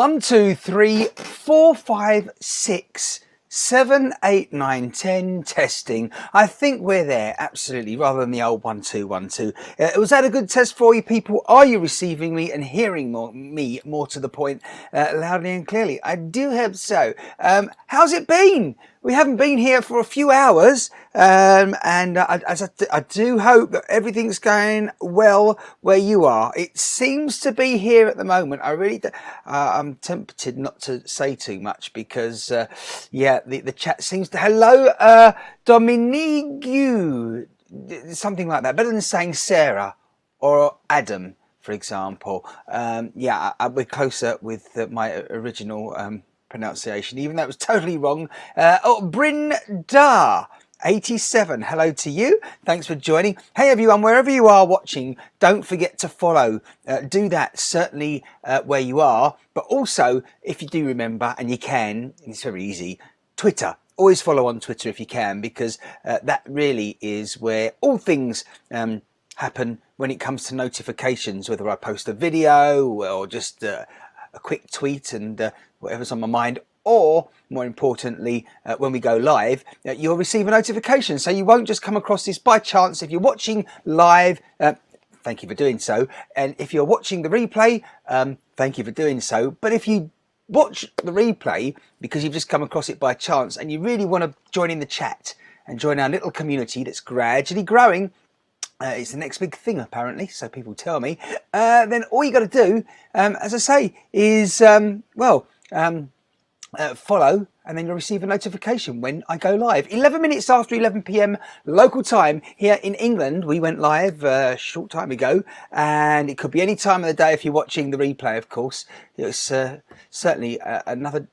1, 2, 3, 4, 5, 6, 7, 8, 9, 10, testing. I think we're there, absolutely, rather than the old 1, 2, 1, 2. Was that a good test for you people? Are you receiving me and hearing me more to the point, loudly and clearly? I do hope so. How's it been? We haven't been here for a few hours, and I do hope that everything's going well where you are. It seems to be here at the moment. I really, I'm tempted not to say too much because, yeah, the chat seems to. Hello, Dominique, something like that. Better than saying Sarah or Adam, for example. Yeah, we're closer with my original pronunciation, even though it was totally wrong. Brynda 87, hello to you, thanks for joining. Hey everyone, wherever you are watching, don't forget to follow. Do that certainly where you are, but also if you do remember, and you can, it's very easy, Twitter. Always follow on Twitter if you can, because that really is where all things happen when it comes to notifications, whether I post a video or just a quick tweet and whatever's on my mind, or more importantly, when we go live, you'll receive a notification. So you won't just come across this by chance. If you're watching live, thank you for doing so. And if you're watching the replay, thank you for doing so. But if you watch the replay because you've just come across it by chance and you really want to join in the chat and join our little community that's gradually growing, it's the next big thing apparently, so people tell me, then all you got to do, as I say, is, follow, and then you'll receive a notification when I go live. 11 minutes after 11 p.m. local time here in England. We went live a short time ago, and it could be any time of the day if you're watching the replay, of course. It's certainly another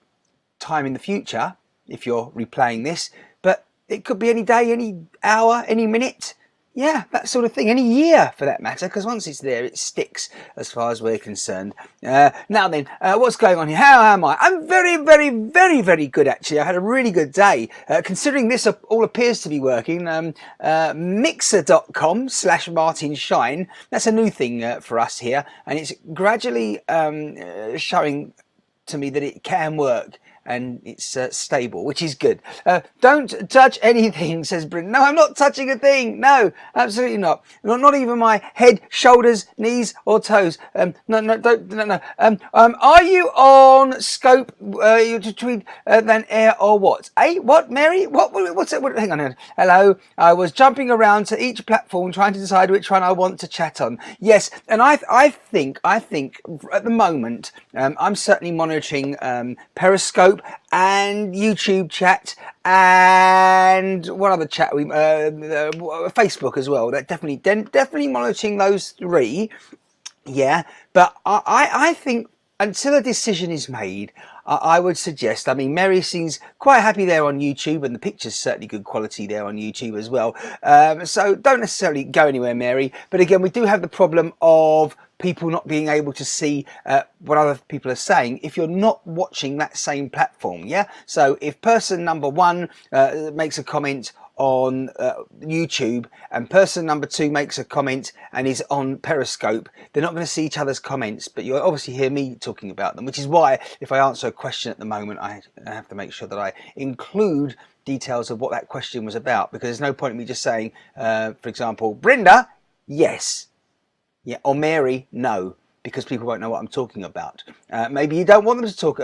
time in the future if you're replaying this, but it could be any day, any hour, any minute. Yeah, that sort of thing. Any year, for that matter, because once it's there, it sticks, as far as we're concerned. Now then, what's going on here? How am I? I'm very, very, very, very good, actually. I had a really good day. Considering this all appears to be working, mixer.com/Martin Shine, that's a new thing for us here, and it's gradually showing to me that it can work. And it's stable, which is good. Don't touch anything, says Bryn. No, I'm not touching a thing. No, absolutely not. Not even my head, shoulders, knees, or toes. No. Are you on Scope? You to tweet than air or what? What, Mary? What's it? Hang on. Hello. I was jumping around to each platform trying to decide which one I want to chat on. Yes, and I think at the moment I'm certainly monitoring Periscope and YouTube chat and one other chat, Facebook as well. That definitely monitoring those three. Yeah, but I think until a decision is made, I would suggest, I mean, Mary seems quite happy there on YouTube, and the picture's certainly good quality there on YouTube as well. So don't necessarily go anywhere, Mary. But again, we do have the problem of people not being able to see what other people are saying if you're not watching that same platform. Yeah. So if person number one makes a comment on YouTube and person number two makes a comment and is on Periscope, they're not going to see each other's comments, but you'll obviously hear me talking about them, which is why if I answer a question at the moment, I have to make sure that I include details of what that question was about, because there's no point in me just saying, for example, Brenda, yes. Yeah, or Mary, no, because people won't know what I'm talking about. Maybe you don't want them to talk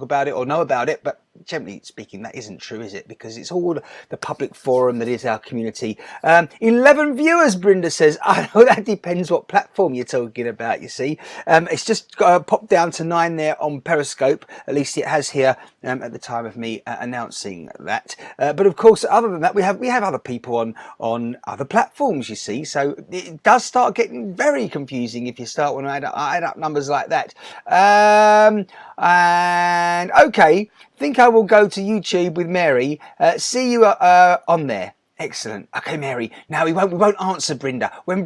about it or know about it, but generally speaking, that isn't true, is it? Because it's all the public forum that is our community. 11 viewers, Brenda says. I know that depends what platform you're talking about, you see. It's just popped down to 9 there on Periscope. At least it has here at the time of me announcing that. But of course, other than that, we have other people on other platforms, you see. So it does start getting very confusing if you start want to add up numbers like that. And okay, think I will go to YouTube with Mary. See you on there. Excellent. Okay, Mary. Now we won't answer Brenda. When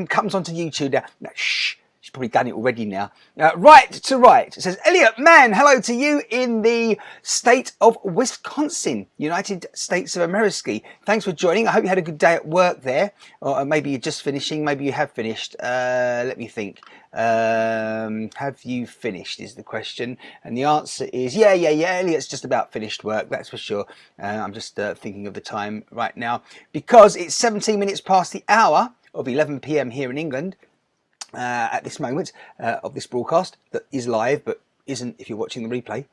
comes onto YouTube now, shh. She's probably done it already now. Right to right. It says, Elliot, man, hello to you in the state of Wisconsin, United States of America. Thanks for joining. I hope you had a good day at work there. Or maybe you're just finishing. Maybe you have finished. Let me think. Have you finished is the question. And the answer is, yeah. Elliot's just about finished work. That's for sure. I'm just thinking of the time right now because it's 17 minutes past the hour of 11 p.m. here in England. At this moment of this broadcast that is live but isn't if you're watching the replay,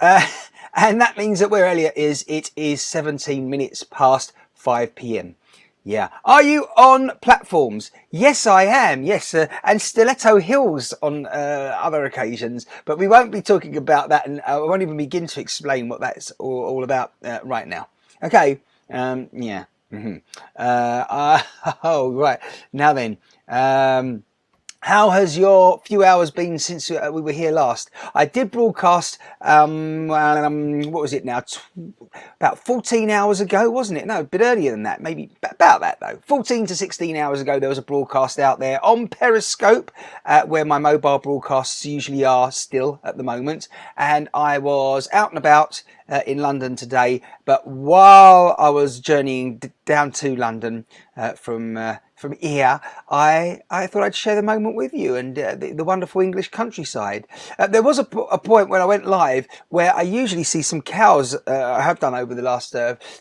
and that means that where Elliot is, it is 17 minutes past 5 p.m. Yeah. Are you on platforms? Yes, I am. Yes, and Stiletto Hills on other occasions, but we won't be talking about that, and I won't even begin to explain what that's all about right now. Okay. Yeah. Oh, right. Now then. How has your few hours been since we were here last? I did broadcast, what was it now? About 14 hours ago, wasn't it? No, a bit earlier than that. Maybe about that, though. 14 to 16 hours ago, there was a broadcast out there on Periscope, where my mobile broadcasts usually are still at the moment. And I was out and about in London today, but while I was journeying down to London, from here, I thought I'd share the moment with you and the wonderful English countryside. There was a point when I went live where I usually see some cows. I have done over the last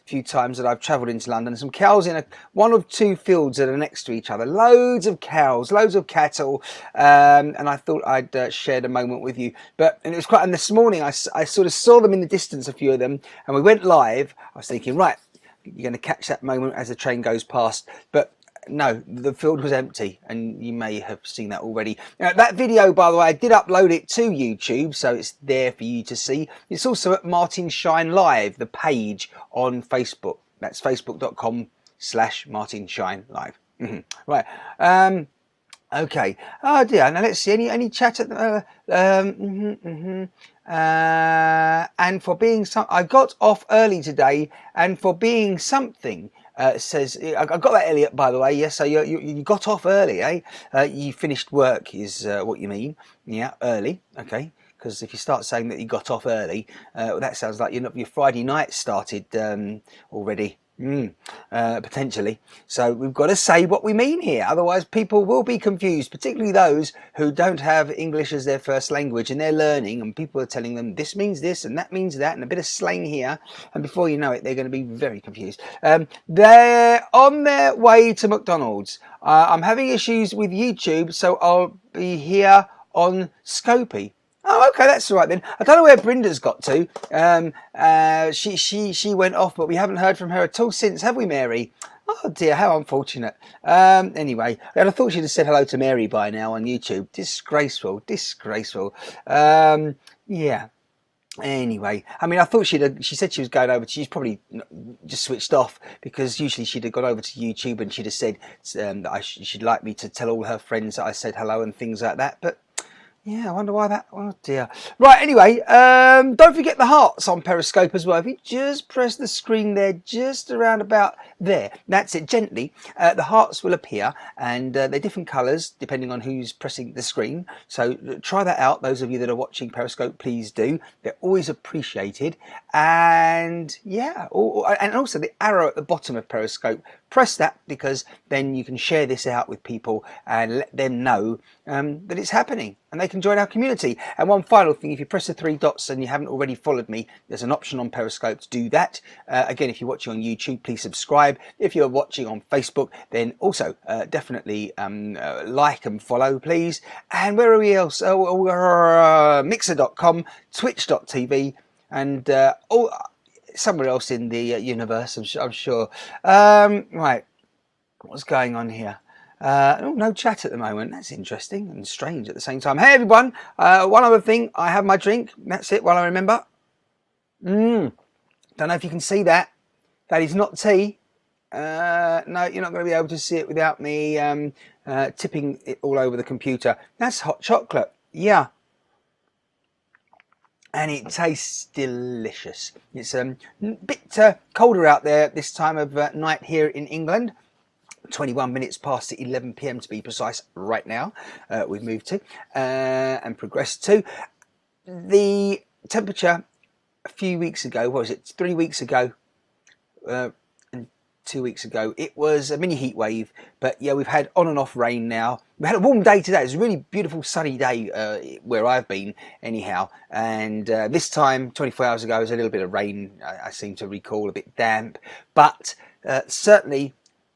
few times that I've travelled into London. Some cows in one of two fields that are next to each other. Loads of cows, loads of cattle, and I thought I'd share the moment with you. And it was and this morning I sort of saw them in the distance, a few of them, and we went live. I was thinking, right, you're going to catch that moment as the train goes past, but no, the field was empty, and you may have seen that already. That video, by the way, I did upload it to YouTube, so it's there for you to see. It's also at Martin Shine Live, the page on Facebook. That's facebook.com/Martin Shine Live. Right. Okay. Oh dear. Now let's see. Any chat at the and for being I got off early today, and for being something. Says I got that, Elliot, by the way. Yes, so you got off early, eh? You finished work is what you mean. Yeah, early. Okay, because if you start saying that you got off early, well, that sounds like your Friday night started already. Potentially. So we've got to say what we mean here, otherwise people will be confused, particularly those who don't have English as their first language and they're learning, and people are telling them this means this and that means that and a bit of slang here, and before you know it they're going to be very confused. They're on their way to McDonald's. I'm having issues with YouTube, so I'll be here on Scopy. Oh, okay, that's all right then. I don't know where Brinda's got to. She went off, but we haven't heard from her at all since, have we, Mary? Oh dear, how unfortunate. Anyway, and I thought she'd have said hello to Mary by now on YouTube. Disgraceful, disgraceful. Yeah. Anyway, I mean, I thought she said she was going over. She's probably just switched off, because usually she'd have gone over to YouTube and she'd have said that she'd like me to tell all her friends that I said hello and things like that. But yeah, I wonder why that. Oh dear. Right. Anyway, don't forget the hearts on Periscope as well. If you just press the screen there, just around about there, that's it. Gently, the hearts will appear, and they're different colours depending on who's pressing the screen. So try that out. Those of you that are watching Periscope, please do. They're always appreciated. And yeah, and also the arrow at the bottom of Periscope. Press that, because then you can share this out with people and let them know that it's happening, and they can join our community. And one final thing, if you press the three dots and you haven't already followed me, there's an option on Periscope to do that. Again, if you're watching on YouTube, please subscribe. If you're watching on Facebook, then also definitely like and follow, please. And where are we else? We're Mixer.com, Twitch.tv, and somewhere else in the universe, I'm sure. Right, what's going on here? No chat at the moment. That's interesting and strange at the same time. Hey everyone, one other thing, I have my drink. That's it while I remember. Don't know if you can see that. That is not tea. No, you're not going to be able to see it without me tipping it all over the computer. That's hot chocolate. Yeah. And it tastes delicious. It's a bit colder out there at this time of night here in England. 21 minutes past 11 p.m. to be precise right now. We've moved to and progressed to. The temperature a few weeks ago, what was it, 3 weeks ago, and 2 weeks ago, it was a mini heat wave. But yeah, we've had on and off rain now. We had a warm day today. It's a really beautiful sunny day where I've been anyhow. And this time, 24 hours ago, was a little bit of rain. I seem to recall, a bit damp. But certainly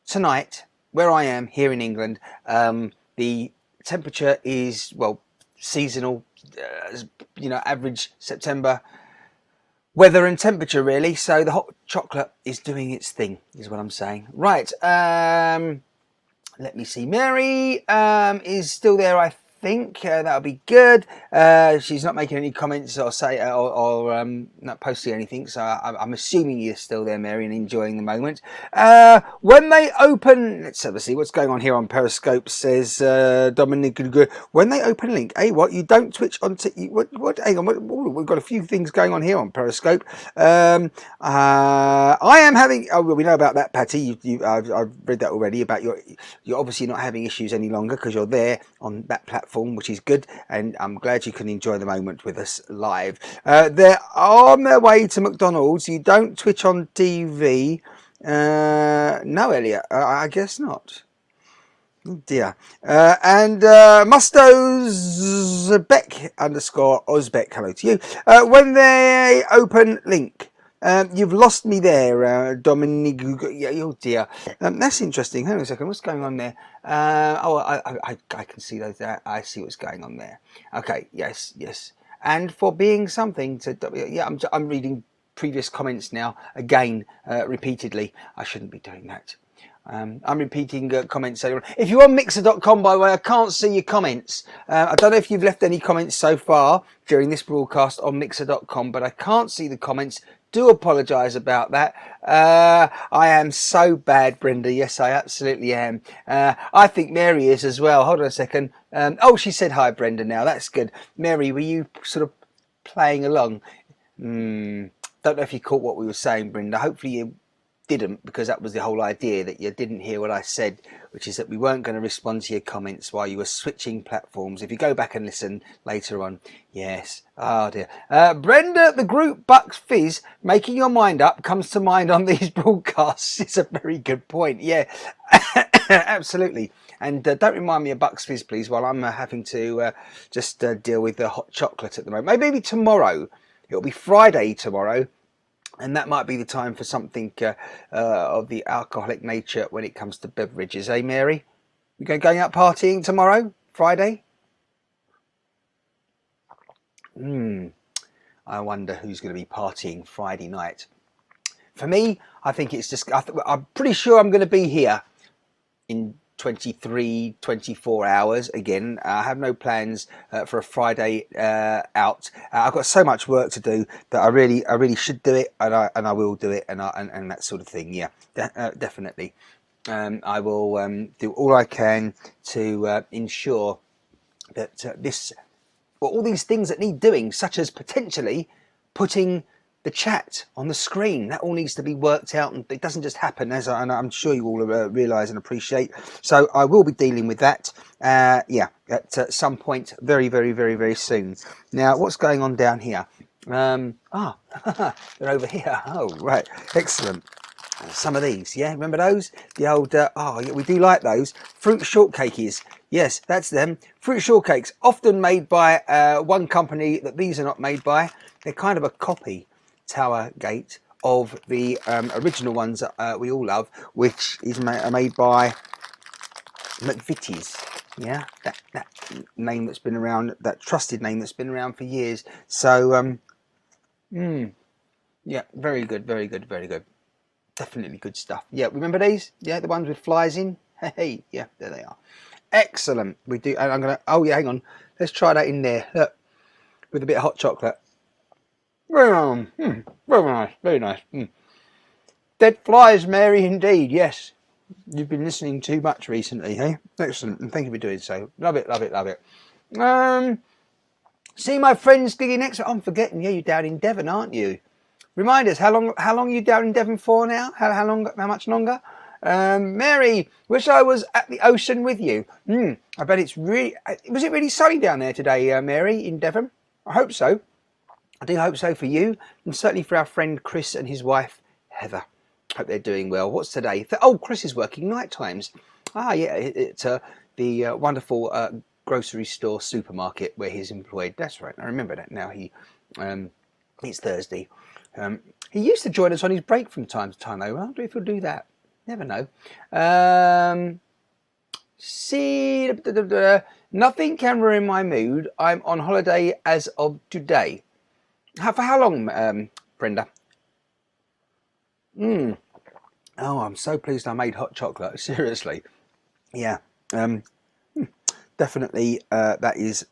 tonight, where I am here in England, the temperature is, well, seasonal, average September weather and temperature, really. So the hot chocolate is doing its thing, is what I'm saying. Right, let me see. Mary is still there, I think. That'll be good. She's not making any comments or not posting anything, so I'm assuming you're still there, Mary, and enjoying the moment. When they open, let's have a see what's going on here on Periscope. Says Dominic, when they open a link, hey, what, you don't Twitch on what? Hang on, we've got a few things going on here on Periscope. I am having. Oh, well, we know about that, Patty. I've read that already about you're obviously not having issues any longer because you're there on that platform, which is good, and I'm glad you can enjoy the moment with us live. They're on their way to McDonald's. You don't Twitch on TV. No, Elliot, I guess not. Oh dear. And Mustozbeck _ Ozbeck, hello to you. When they open link, you've lost me there, Dominic. Oh dear. That's interesting. Hang on a second. What's going on there? I can see those there. I see what's going on there. Okay. Yes. Yes. And for being something to, yeah, I'm reading previous comments now again, repeatedly. I shouldn't be doing that. I'm repeating comments later on. If you're on Mixer.com, by the way, I can't see your comments. I don't know if you've left any comments so far during this broadcast on Mixer.com, but I can't see the comments. Do apologise about that. I am so bad, Brenda. Yes, I absolutely am. I think Mary is as well. Hold on a second. Oh, she said hi, Brenda, now. That's good. Mary, were you sort of playing along? Don't know if you caught what we were saying, Brenda. Hopefully you didn't, because that was the whole idea, that you didn't hear what I said, which is that we weren't going to respond to your comments while you were switching platforms. If you go back and listen later on. Yes. Oh dear. Brenda, the group Bucks Fizz, making your mind up comes to mind on these broadcasts. It's a very good point. Yeah. Absolutely. And don't remind me of Bucks Fizz, please, while I'm having to just deal with the hot chocolate at the moment. Maybe tomorrow. It'll be Friday tomorrow. And that might be the time for something of the alcoholic nature when it comes to beverages, eh, Mary? We going out partying tomorrow, Friday? I wonder who's going to be partying Friday night. For me, I think it's just, I'm pretty sure I'm going to be here in 23, 24 hours again. I have no plans for a Friday out. I've got so much work to do that I really should do it, and I will do it, and that sort of thing. Yeah, definitely. I will do all I can to ensure that all these things that need doing, such as potentially putting the chat on the screen, that all needs to be worked out, and it doesn't just happen, as I'm sure you all realise and appreciate. So I will be dealing with that, yeah, at some point very, very, very, very soon. Now, what's going on down here? They're over here. Oh, right, excellent. Some of these, yeah, remember those? The old, oh, yeah, we do like those. Fruit shortcakes. Yes, that's them. Fruit shortcakes, often made by one company that these are not made by. They're kind of a copy, Tower Gate, of the original ones that we all love, which is made by McVitie's. Yeah, that name that's been around, that trusted name that's been around for years. So, yeah, very good, very good, very good. Definitely good stuff. Yeah, remember these? Yeah, the ones with flies in? Hey, yeah, there they are. Excellent. We do, and I'm going to, oh yeah, hang on. Let's try that in there. Look, with a bit of hot chocolate. Very nice, very nice. Dead flies, Mary, indeed, yes. You've been listening too much recently, hey? Excellent, and thank you for doing so. Love it, love it, love it. See my friends gigging next. I'm forgetting, yeah, you're down in Devon, aren't you? Remind us, how long are you down in Devon for now? How much longer? Mary, wish I was at the ocean with you. I bet it's really, was it really sunny down there today, Mary, in Devon? I hope so. I do hope so for you, and certainly for our friend Chris and his wife, Heather. Hope they're doing well. What's today? Oh, Chris is working night times. Ah, yeah, it's the wonderful grocery store supermarket where he's employed. That's right, I remember that now. It's Thursday. He used to join us on his break from time to time, though. I wonder if he'll do that. Never know. See, nothing can ruin my mood. I'm on holiday as of today. For how long, Brenda? Oh, I'm so pleased I made hot chocolate. Seriously. Yeah. Definitely, that is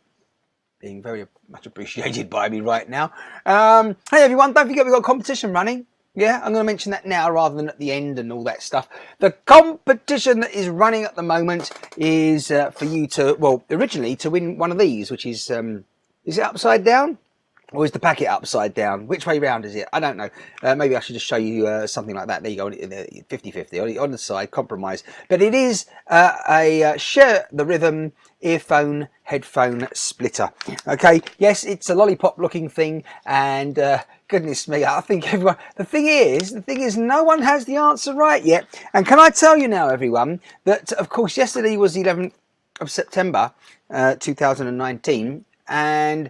being very much appreciated by me right now. Hey everyone, don't forget we've got a competition running. Yeah, I'm going to mention that now rather than at the end and all that stuff. The competition that is running at the moment is for you to, well, originally to win one of these, which is it upside down? Or is the packet upside down? Which way round is it? I don't know. Maybe I should just show you something like that. There you go, 50-50 on the side, compromise. But it is a Share the Rhythm earphone headphone splitter. Okay, yes, it's a lollipop looking thing, and goodness me, I think everyone, the thing is no one has the answer right yet. And can I tell you now, everyone, that of course yesterday was the 11th of September 2019, and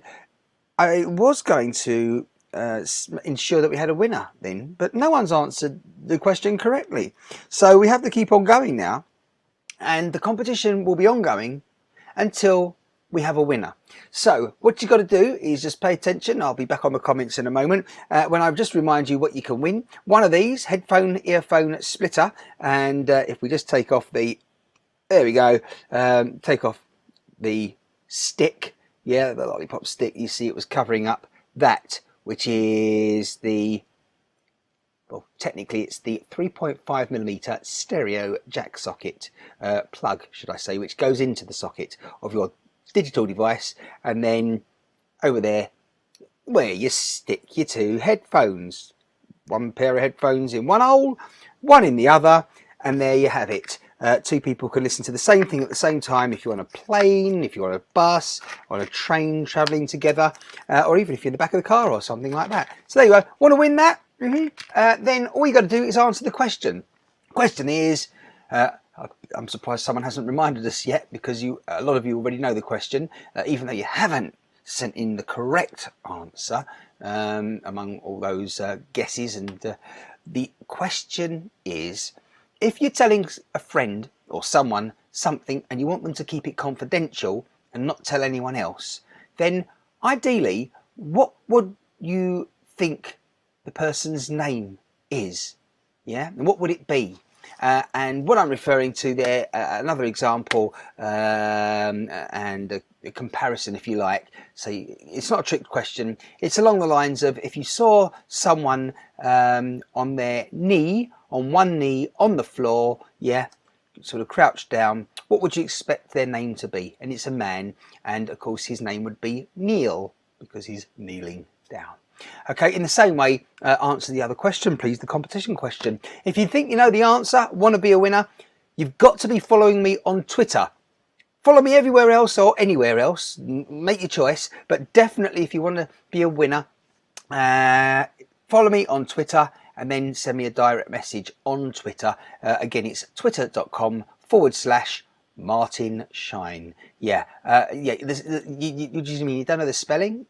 I was going to ensure that we had a winner then, but no one's answered the question correctly. So we have to keep on going now, and the competition will be ongoing until we have a winner. So what you've got to do is just pay attention. I'll be back on the comments in a moment when I just remind you what you can win. One of these headphone earphone splitter, and if we just take off the, there we go, take off the stick. Yeah, the lollipop stick, you see it was covering up that, which is the, well, technically it's the 3.5mm stereo jack socket, plug, should I say, which goes into the socket of your digital device, and then over there, where you stick your two headphones. One pair of headphones in one hole, one in the other, and there you have it. Two people can listen to the same thing at the same time if you're on a plane, if you're on a bus, on a train travelling together, or even if you're in the back of the car or something like that. So there you go. Want to win that? Then all you got to do is answer the question. The question is, I'm surprised someone hasn't reminded us yet, because a lot of you already know the question, even though you haven't sent in the correct answer among all those guesses. And the question is, if you're telling a friend or someone something and you want them to keep it confidential and not tell anyone else, then ideally, what would you think the person's name is? Yeah, and what would it be? And what I'm referring to there, another example and a comparison, if you like. So it's not a trick question. It's along the lines of, if you saw someone on their knee, on one knee on the floor, yeah, sort of crouched down, what would you expect their name to be? And it's a man, and of course his name would be Neil, because he's kneeling down. Okay, in the same way, answer the other question, please, the competition question. If you think you know the answer, want to be a winner, you've got to be following me on Twitter. Follow me everywhere else or anywhere else, make your choice, but definitely if you want to be a winner, follow me on Twitter and then send me a direct message on Twitter. Again, it's twitter.com/Martin Shine. Yeah, yeah. You don't know the spelling?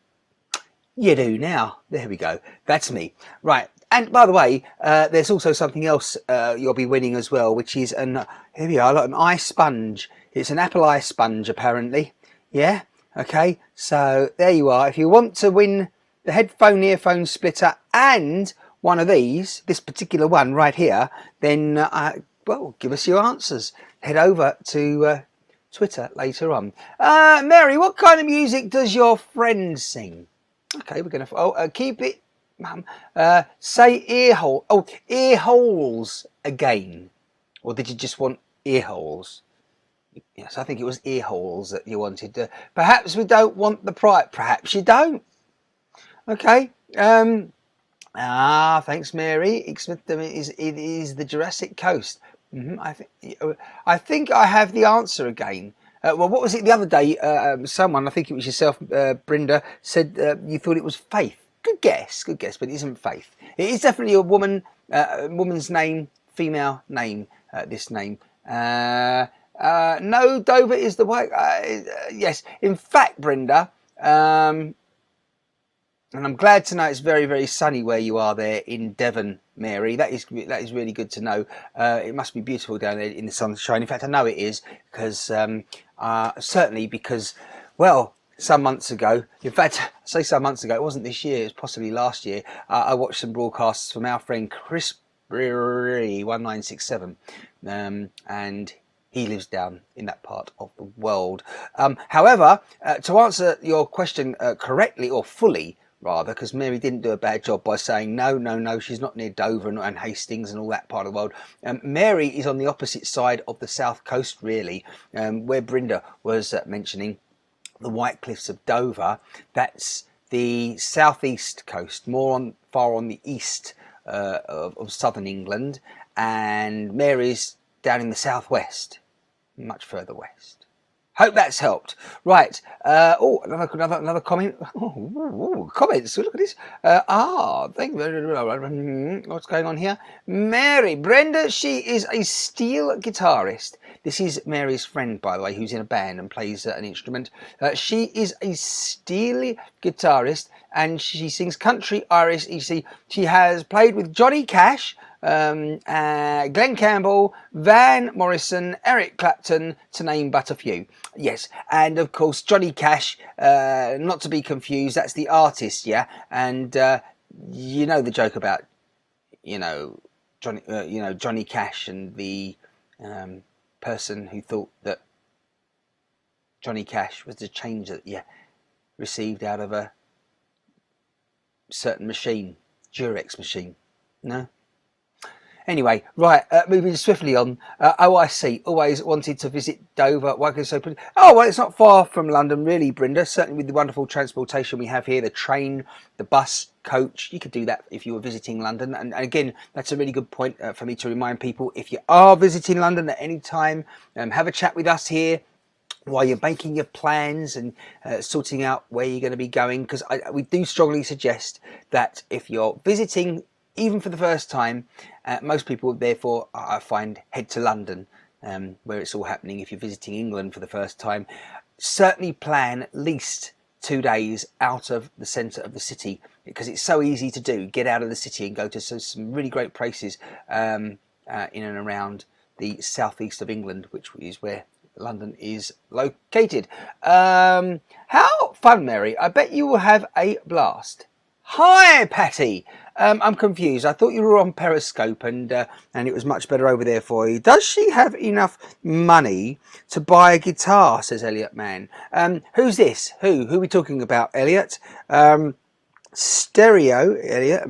You do now. There we go. That's me. Right. And by the way, there's also something else you'll be winning as well, which is here we are, like an eye sponge. It's an Apple eye sponge, apparently. Yeah. Okay. So there you are. If you want to win the headphone earphone splitter and one of these, this particular one right here, then well, give us your answers. Head over to Twitter later on. Mary, what kind of music does your friend sing? Okay, we're going to keep it, mum. Say ear hole. Oh, ear holes again. Or did you just want ear holes? Yes, I think it was ear holes that you wanted. Perhaps we don't want the pride. Perhaps you don't. Okay. Thanks, Mary. It is the Jurassic Coast. I think I have the answer again. Well, what was it the other day? Someone, I think it was yourself, Brenda, said you thought it was Faith. Good guess, but it isn't Faith. It is definitely a woman's name, female name. This name. No, Dover is the white. Yes, in fact, Brenda. And I'm glad to know it's very, very sunny where you are there in Devon, Mary. That is really good to know. It must be beautiful down there in the sunshine. In fact, I know it is, because certainly because, well, some months ago, in fact, I say some months ago, it wasn't this year, it was possibly last year, I watched some broadcasts from our friend Chris Brewery 1967, and he lives down in that part of the world. However, to answer your question correctly, or fully, rather, because Mary didn't do a bad job by saying no, she's not near Dover and Hastings and all that part of the world. Mary is on the opposite side of the south coast, really, where Brenda was mentioning the White Cliffs of Dover. That's the southeast coast, far on the east of southern England, and Mary's down in the southwest, much further west. Hope that's helped. Right. Another comment. Comments. Look at this. Thank you. What's going on here? Mary Brenda. She is a steel guitarist. This is Mary's friend, by the way, who's in a band and plays an instrument. She is a steel guitarist and she sings country, Irish, etc. She has played with Johnny Cash, Glenn Campbell, Van Morrison, Eric Clapton, to name but a few. Yes, and of course Johnny Cash, not to be confused, that's the artist, yeah. And you know the joke about Johnny Cash and the person who thought that Johnny Cash was the change that received out of a certain machine, Durex machine. No. Anyway, right, moving swiftly on. OIC, always wanted to visit Dover. Why can I so pretty? Oh, well, it's not far from London, really, Brenda. Certainly with the wonderful transportation we have here, the train, the bus, coach. You could do that if you were visiting London. And again, that's a really good point for me to remind people. If you are visiting London at any time, have a chat with us here while you're making your plans and sorting out where you're going to be going. Because we do strongly suggest that if you're visiting even for the first time, most people therefore I find head to London, where it's all happening. If you're visiting England for the first time, certainly plan at least 2 days out of the centre of the city, because it's so easy to do. Get out of the city and go to some really great places in and around the southeast of England, which is where London is located. How fun, Mary. I bet you will have a blast. Hi, Patty. I'm confused. I thought you were on Periscope and it was much better over there for you. Does she have enough money to buy a guitar, says Elliot Mann. Who's this? Who are we talking about, Elliot? Stereo, Elliot.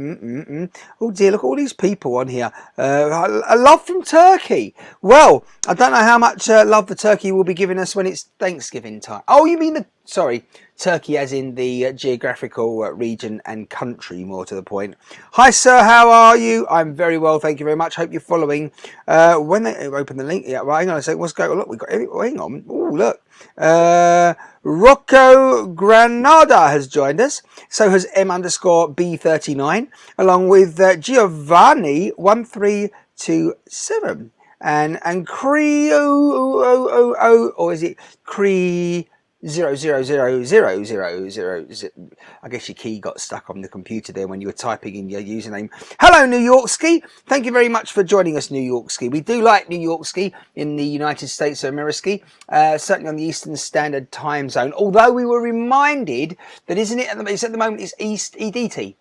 Oh dear, look at all these people on here. A love from Turkey. Well, I don't know how much love the Turkey will be giving us when it's Thanksgiving time. Oh, you mean Turkey as in the geographical region and country, more to the point. Hi sir, how are you? I'm very well, thank you very much. Hope you're following. When they open the link, yeah, right, hang on a second, what's going on? Look, we got, hang on, oh look. Rocco Granada has joined us. So has M_B39, along with Giovanni1327 and Cree or is it Cree 0000000. I guess your key got stuck on the computer there when you were typing in your username. Hello, New York Ski. Thank you very much for joining us, New York Ski. We do like New York Ski in the United States of America, certainly on the Eastern Standard Time Zone. Although we were reminded that, isn't it? At the moment, it's East EDT.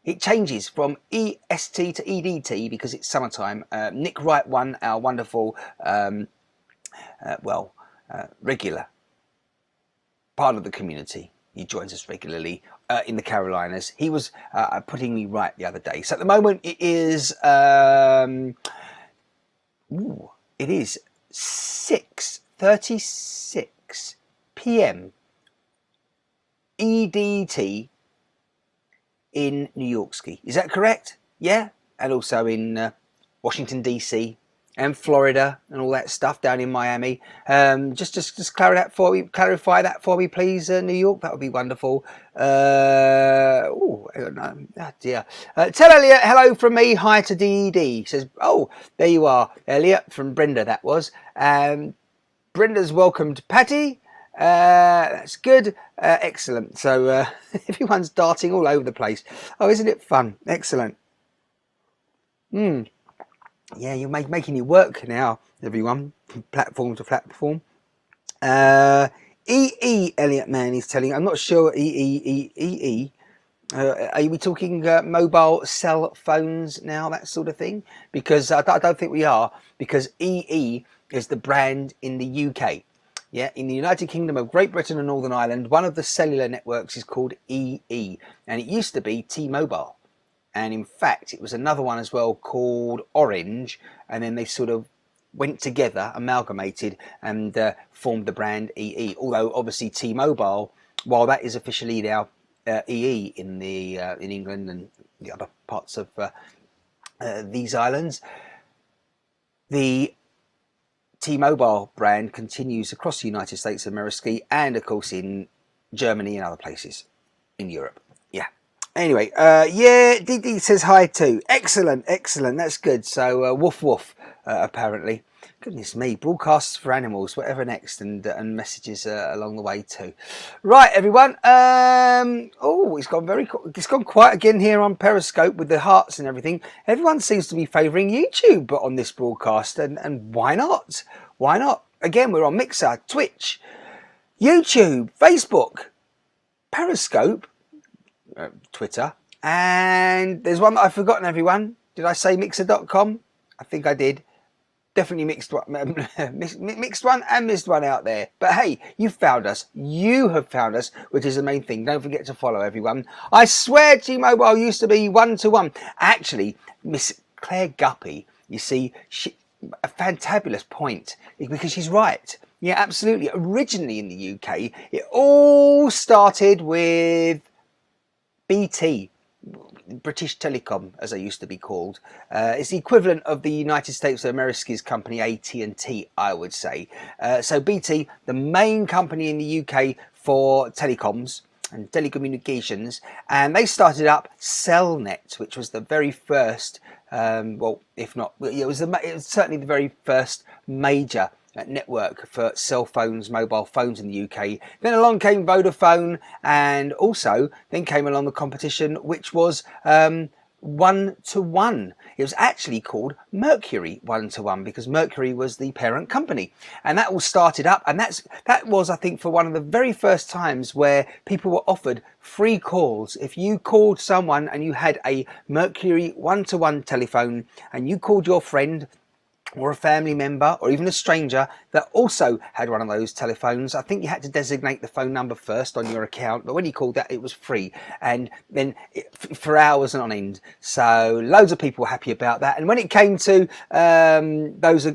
It changes from EST to EDT because it's summertime. Nick Wright, our wonderful, regular part of the community. He joins us regularly in the Carolinas. He was putting me right the other day. So at the moment it is 6:36 p.m. EDT in New York Ski. Is that correct? Yeah, and also in Washington DC and Florida and all that stuff down in Miami. Just clarify that for me, please, New York. That would be wonderful. Oh dear. Tell Elliot hello from me. Hi to DD. Says, oh, there you are, Elliot, from Brenda. That was. Brenda's welcomed Patty. That's good. Excellent. So everyone's darting all over the place. Oh, isn't it fun? Excellent. Yeah, you're making it work now, everyone, from platform to platform. Elliot Man is telling, I'm not sure, are we talking mobile cell phones now, that sort of thing? Because I don't think we are, because EE is the brand in the UK. Yeah, in the United Kingdom of Great Britain and Northern Ireland, one of the cellular networks is called EE, and it used to be T-Mobile. And in fact, it was another one as well called Orange, and then they sort of went together, amalgamated, and formed the brand EE. Although obviously T-Mobile, while that is officially now EE in England and the other parts of these islands. The T-Mobile brand continues across the United States of America and, of course, in Germany and other places in Europe. Yeah. Anyway, yeah, DD says hi too. Excellent, excellent. That's good. So, woof woof, apparently. Goodness me, broadcasts for animals, whatever next, and messages along the way too. Right, everyone. Oh, it's gone quiet again here on Periscope with the hearts and everything. Everyone seems to be favouring YouTube on this broadcast, and why not? Why not? Again, we're on Mixer, Twitch, YouTube, Facebook, Periscope, Twitter, and there's one that I've forgotten, everyone. Did I say Mixer.com? I think I did. Definitely mixed one and missed one out there. But hey, you found us. You have found us, which is the main thing. Don't forget to follow, everyone. I swear T-Mobile used to be 1-to-1. Actually, Miss Claire Guppy, you see, a fantabulous point, because she's right. Yeah, absolutely. Originally in the UK, it all started with BT. British Telecom, as they used to be called. It's the equivalent of the United States of America's company AT&T, I would say. So BT, the main company in the UK for telecoms and telecommunications, and they started up Cellnet, which was the very first, well, if not, it was certainly the very first major network for cell phones, mobile phones in the UK. Then along came Vodafone, and also then came along the competition, which was 1-to-1. It was actually called Mercury 1-to-1 because Mercury was the parent company, and that all started up, and that was, I think, for one of the very first times where people were offered free calls. If you called someone and you had a Mercury 1-to-1 telephone and you called your friend or a family member or even a stranger that also had one of those telephones, I think you had to designate the phone number first on your account, but when you called that, it was free, and then for hours and on end. So loads of people were happy about that. And when it came to those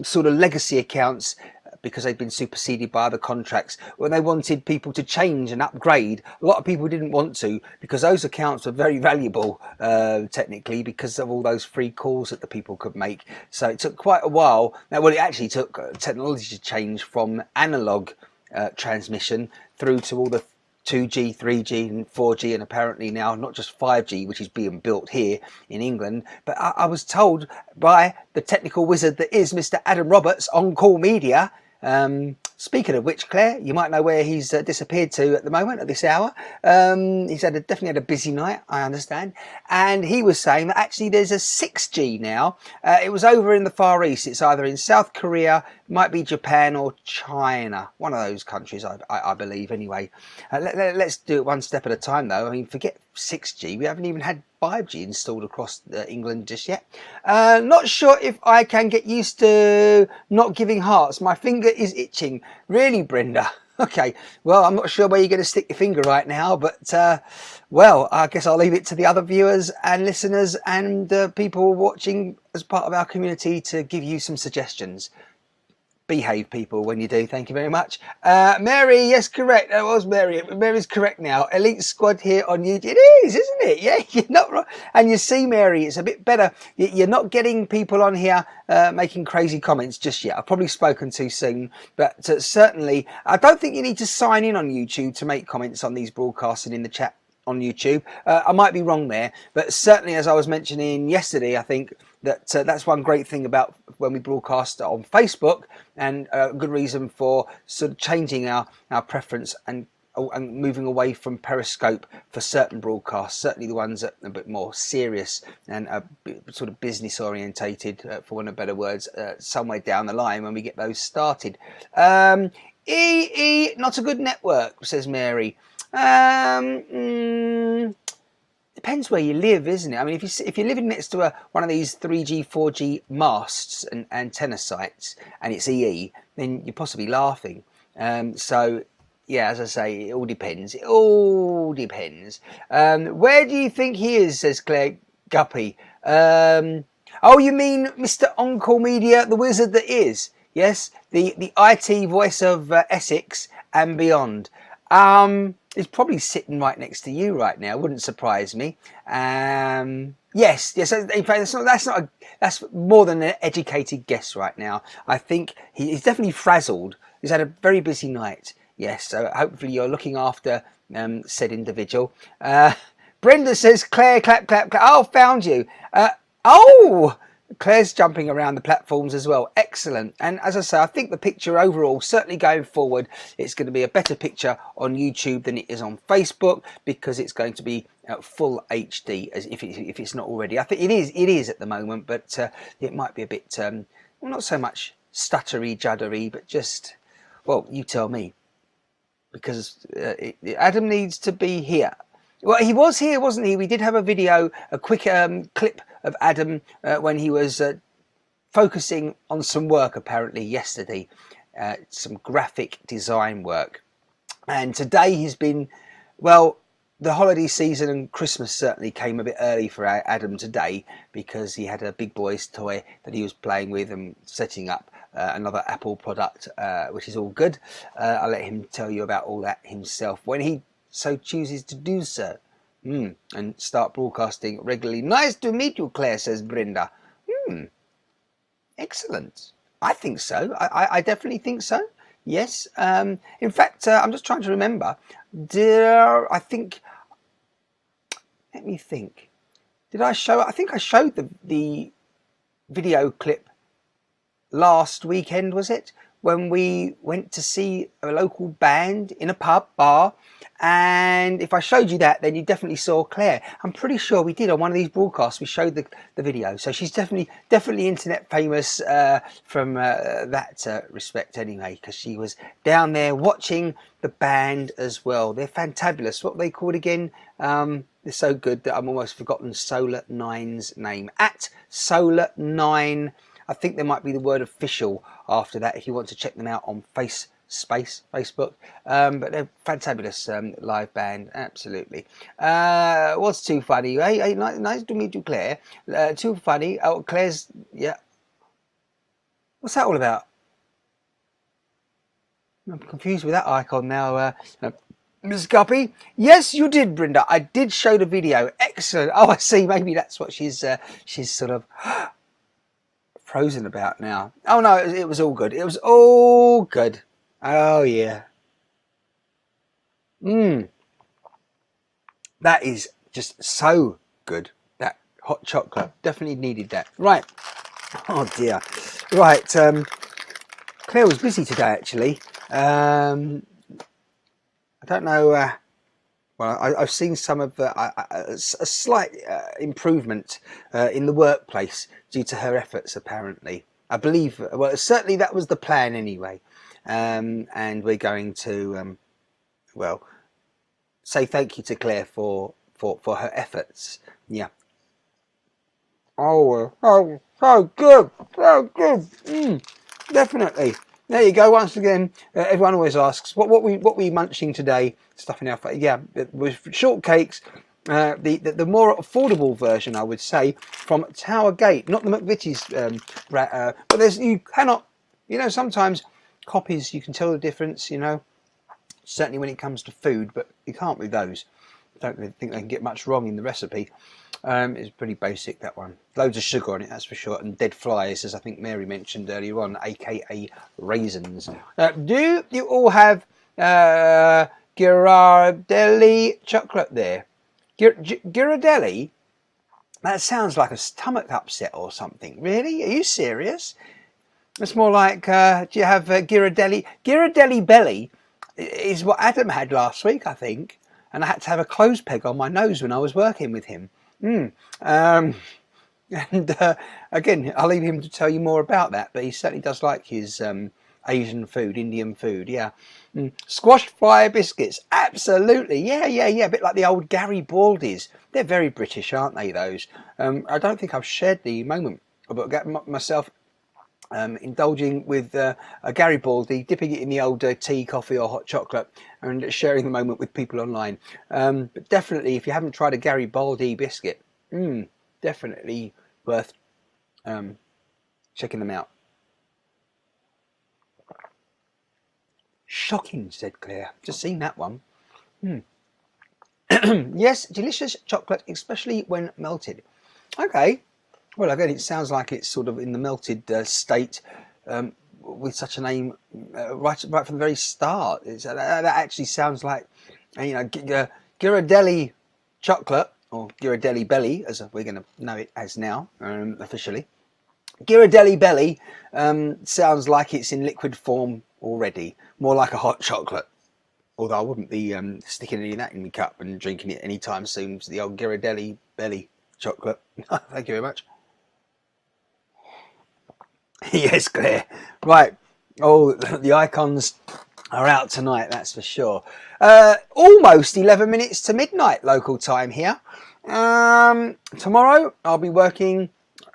sort of legacy accounts, because they'd been superseded by other contracts, when they wanted people to change and upgrade, a lot of people didn't want to, because those accounts were very valuable technically, because of all those free calls that the people could make. So it took quite a while. Now, well, it actually took technology to change from analog transmission through to all the 2G, 3G and 4G, and apparently now not just 5G, which is being built here in England. But I was told by the technical wizard that is Mr. Adam Roberts on Call Media. Speaking of which, Claire, you might know where he's disappeared to at the moment, at this hour. He's definitely had a busy night, I understand. And he was saying that actually there's a 6G now. It was over in the Far East. It's either in South Korea, might be Japan or China. One of those countries, I believe, anyway. Let's do it one step at a time, though. I mean, forget 6G. We haven't even had 5G installed across England just yet. Not sure if I can get used to not giving hearts. My finger is itching. Really, Brenda? Okay, well, I'm not sure where you're going to stick your finger right now, but, well, I guess I'll leave it to the other viewers and listeners and people watching as part of our community to give you some suggestions. Behave, people, when you do. Thank you very much. Mary, yes, correct. That was Mary. Mary's correct now. Elite Squad here on YouTube. It is, isn't it? Yeah, you're not wrong. And you see, Mary, it's a bit better. You're not getting people on here making crazy comments just yet. I've probably spoken too soon, but certainly, I don't think you need to sign in on YouTube to make comments on these broadcasts and in the chat on YouTube. I might be wrong there, but certainly, as I was mentioning yesterday, I think that that's one great thing about when we broadcast on Facebook, and a good reason for sort of changing our preference and moving away from Periscope for certain broadcasts, certainly the ones that are a bit more serious and a bit sort of business orientated, for want of better words, somewhere down the line when we get those started. EE, not a good network, says Mary. Depends where you live, isn't it? I mean, if you're living next to one of these 3G, 4G masts and antenna sites, and it's EE, then you're possibly laughing. So, yeah, as I say, it all depends. It all depends. Where do you think he is? Says Claire Guppy. Oh, you mean Mr. On-Call Media, the wizard that is? Yes, the IT voice of Essex and beyond. He's probably sitting right next to you right now. Wouldn't surprise me. Yes. In fact, that's more than an educated guess right now. I think he's definitely frazzled. He's had a very busy night. Yes. So hopefully you're looking after said individual. Brenda says, Claire, clap, clap, clap. Oh, found you. Oh. Claire's jumping around the platforms as well. Excellent. And as I say, I think the picture overall, certainly going forward, it's going to be a better picture on YouTube than it is on Facebook, because it's going to be full HD, as if it's not already. I think it is at the moment, but it might be a bit, well, not so much stuttery, juddery, but just, well, you tell me, because Adam needs to be here. Well, he was here, wasn't he? We did have a video, a quick clip of Adam when he was focusing on some work apparently yesterday, some graphic design work. And today he's been, well, the holiday season and Christmas certainly came a bit early for Adam today, because he had a big boy's toy that he was playing with and setting up another Apple product, which is all good. I'll let him tell you about all that himself when he so chooses to do so, and start broadcasting regularly. Nice to meet you, Claire, says Brenda. Excellent. I think so. I definitely think so. Yes. In fact, I'm just trying to remember. I think. Let me think. Did I show? I think I showed the video clip last weekend, was it? When we went to see a local band in a pub bar, and if I showed you that, then you definitely saw Claire. I'm pretty sure we did on one of these broadcasts. We showed the video, so she's definitely internet famous from that respect anyway, because she was down there watching the band as well. They're fantabulous. What are they called again? They're so good that I'm almost forgotten Solar 9's name. At Solar 9. I think there might be the word official after that if you want to check them out on Facebook. But they're fantabulous live band, absolutely. What's too funny? Hey, nice to meet you, Claire. Too funny. Oh, Claire's, yeah. What's that all about? I'm confused with that icon now. Miss Guppy. Yes, you did, Brenda. I did show the video. Excellent. Oh, I see. Maybe that's what she's sort of frozen about now. Oh no, it was all good. It was all good. Oh yeah. That is just so good. That hot chocolate. Definitely needed that. Right. Oh dear. Right. Claire was busy today actually. I don't know. Well, I've seen some of a slight improvement in the workplace due to her efforts, apparently. I believe, well, certainly that was the plan anyway. And we're going to, well, say thank you to Claire for her efforts. Yeah. Oh, so good. So good. Definitely. There you go. Once again, everyone always asks what we munching today. Stuff in our face. Yeah, it was shortcakes. The more affordable version, I would say, from Tower Gate, not the McVitie's. But there's you cannot. You know, sometimes copies you can tell the difference. You know, certainly when it comes to food, but you can't with those. I don't really think they can get much wrong in the recipe. It's pretty basic, that one. Loads of sugar on it, that's for sure, and dead flies, as I think Mary mentioned earlier on, aka raisins. Do you all have Ghirardelli chocolate there? Ghirardelli? That sounds like a stomach upset or something. Really? Are you serious? It's more like, do you have Ghirardelli? Ghirardelli belly is what Adam had last week, I think. And I had to have a clothes peg on my nose when I was working with him. And again, I'll leave him to tell you more about that, but he certainly does like his Asian food, Indian food, yeah. Squash fly biscuits, absolutely, yeah, a bit like the old Gary Baldies. They're very British, aren't they, those? I don't think I've shared the moment about myself indulging with a Garibaldi, dipping it in the old tea, coffee or hot chocolate and sharing the moment with people online. But definitely, if you haven't tried a Garibaldi biscuit, definitely worth checking them out. Shocking, said Claire. Just seen that one. Yes, delicious chocolate, especially when melted. Okay. Well, again, it sounds like it's sort of in the melted state with such a name right from the very start. That actually sounds like, Ghirardelli chocolate, or Ghirardelli Belly, as we're going to know it as now, officially. Ghirardelli Belly sounds like it's in liquid form already, more like a hot chocolate. Although I wouldn't be sticking any of that in my cup and drinking it anytime soon. The old Ghirardelli Belly chocolate. Thank you very much. Yes, Claire. Right. Oh, the icons are out tonight, that's for sure. Almost 11 minutes to midnight local time here. Tomorrow I'll be working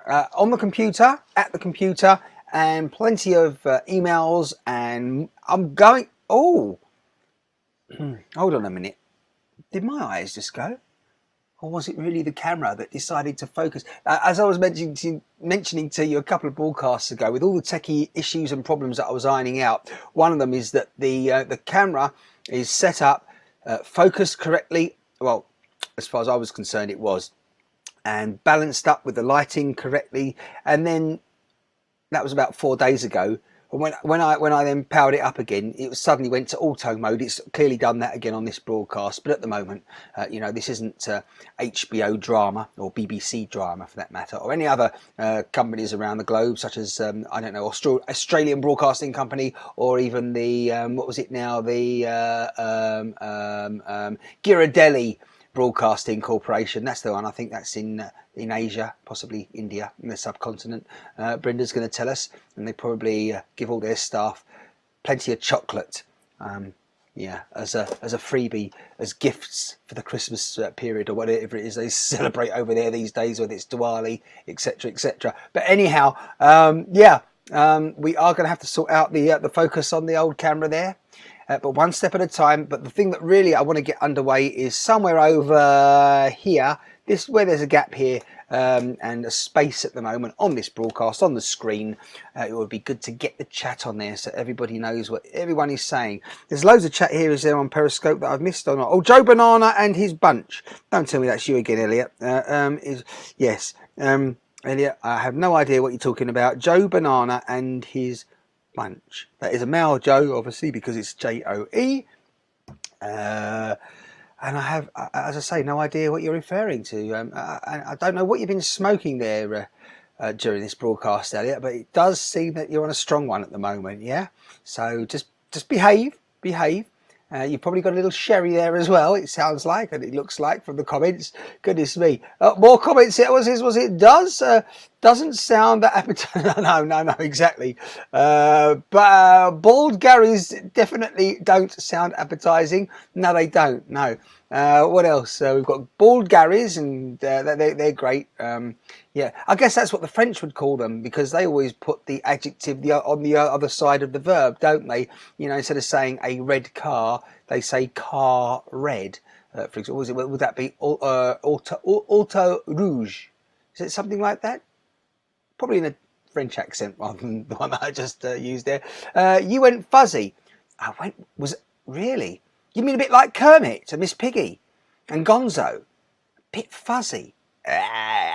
on the computer, at the computer, and plenty of emails, and I'm going... Oh, hold on a minute. Did my eyes just go? Or was it really the camera that decided to focus? As I was mentioning to you a couple of broadcasts ago, with all the techie issues and problems that I was ironing out, one of them is that the camera is set up, focused correctly. Well, as far as I was concerned, it was, and balanced up with the lighting correctly. And then that was about 4 days ago. And when I then powered it up again, it suddenly went to auto mode. It's clearly done that again on this broadcast. But at the moment, this isn't HBO drama or BBC drama for that matter, or any other companies around the globe, such as Australian Broadcasting Company, or even the what was it now, the Ghirardelli Broadcasting Corporation. That's the one. I think that's in Asia, possibly India, in the subcontinent. Brenda's going to tell us, and they probably give all their staff plenty of chocolate, as a freebie, as gifts for the Christmas period, or whatever it is they celebrate over there these days, whether it's Diwali, etc., etc. But anyhow, we are going to have to sort out the focus on the old camera there. But one step at a time. But the thing that really I want to get underway is somewhere over here, this where there's a gap here and a space at the moment on this broadcast on the screen. It would be good to get the chat on there so everybody knows what everyone is saying. There's loads of chat here. Is there on Periscope that I've missed or not? Oh, Joe Banana and his bunch. Don't tell me that's you again, Elliot. Yes, Elliot, I have no idea what you're talking about. Joe Banana and his bunch. That is a male Joe, obviously, because it's Joe. And I have, as I say, no idea what you're referring to. I don't know what you've been smoking there during this broadcast, Elliot, but it does seem that you're on a strong one at the moment, yeah? So just behave. You've probably got a little sherry there as well, it sounds like, and it looks like from the comments. Goodness me. More comments here. Was it doesn't sound that appetizing. No, exactly. But bald Garys definitely don't sound appetizing. No, they don't. No. What else? We've got bald Garys, and they're great. I guess that's what the French would call them, because they always put the adjective on the other side of the verb, don't they? Instead of saying a red car, they say car red. For example, would that be auto rouge? Is it something like that? Probably in a French accent rather than the one that I just used there. You went fuzzy. Really? You mean a bit like Kermit and Miss Piggy and Gonzo? A bit fuzzy. Oh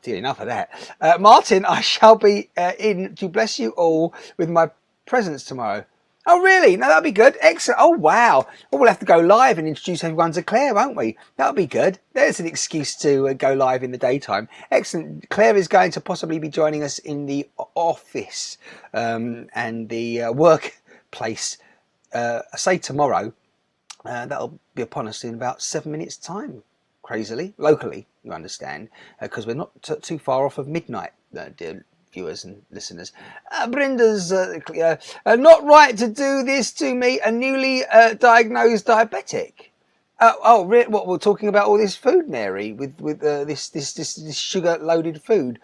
dear, enough of that. Martin, I shall be in to bless you all with my presents tomorrow. Oh really? No, that'll be good. Excellent. Oh wow. Well, we'll have to go live and introduce everyone to Claire, won't we? That'll be good. There's an excuse to go live in the daytime. Excellent. Claire is going to possibly be joining us in the office and the workplace. I say tomorrow. That'll be upon us in about 7 minutes' time. Crazily, locally, you understand, because we're not too far off of midnight, dear viewers and listeners. Brenda's not right to do this to me, a newly diagnosed diabetic. What we're talking about all this food, Mary, with this sugar-loaded food.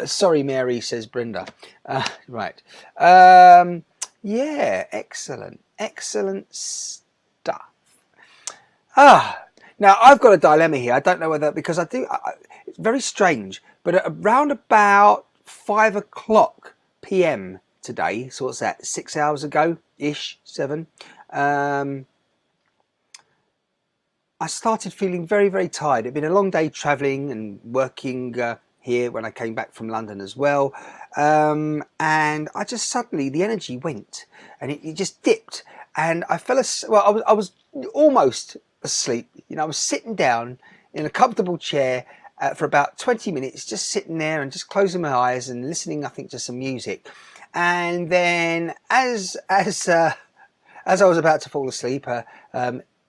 Sorry, Mary, says Brenda. Right. Yeah, excellent stuff. Now I've got a dilemma here. I don't know whether, because it's very strange, but at around about 5 o'clock PM today, so what's that, 6 hours ago ish, 7, I started feeling very, very tired. It'd been a long day travelling and working here when I came back from London as well. And I just suddenly, the energy went and it just dipped. And I fell asleep. Well, I was almost asleep. You know, I was sitting down in a comfortable chair for about 20 minutes, just sitting there and just closing my eyes and listening, I think, to some music. And then as I was about to fall asleep,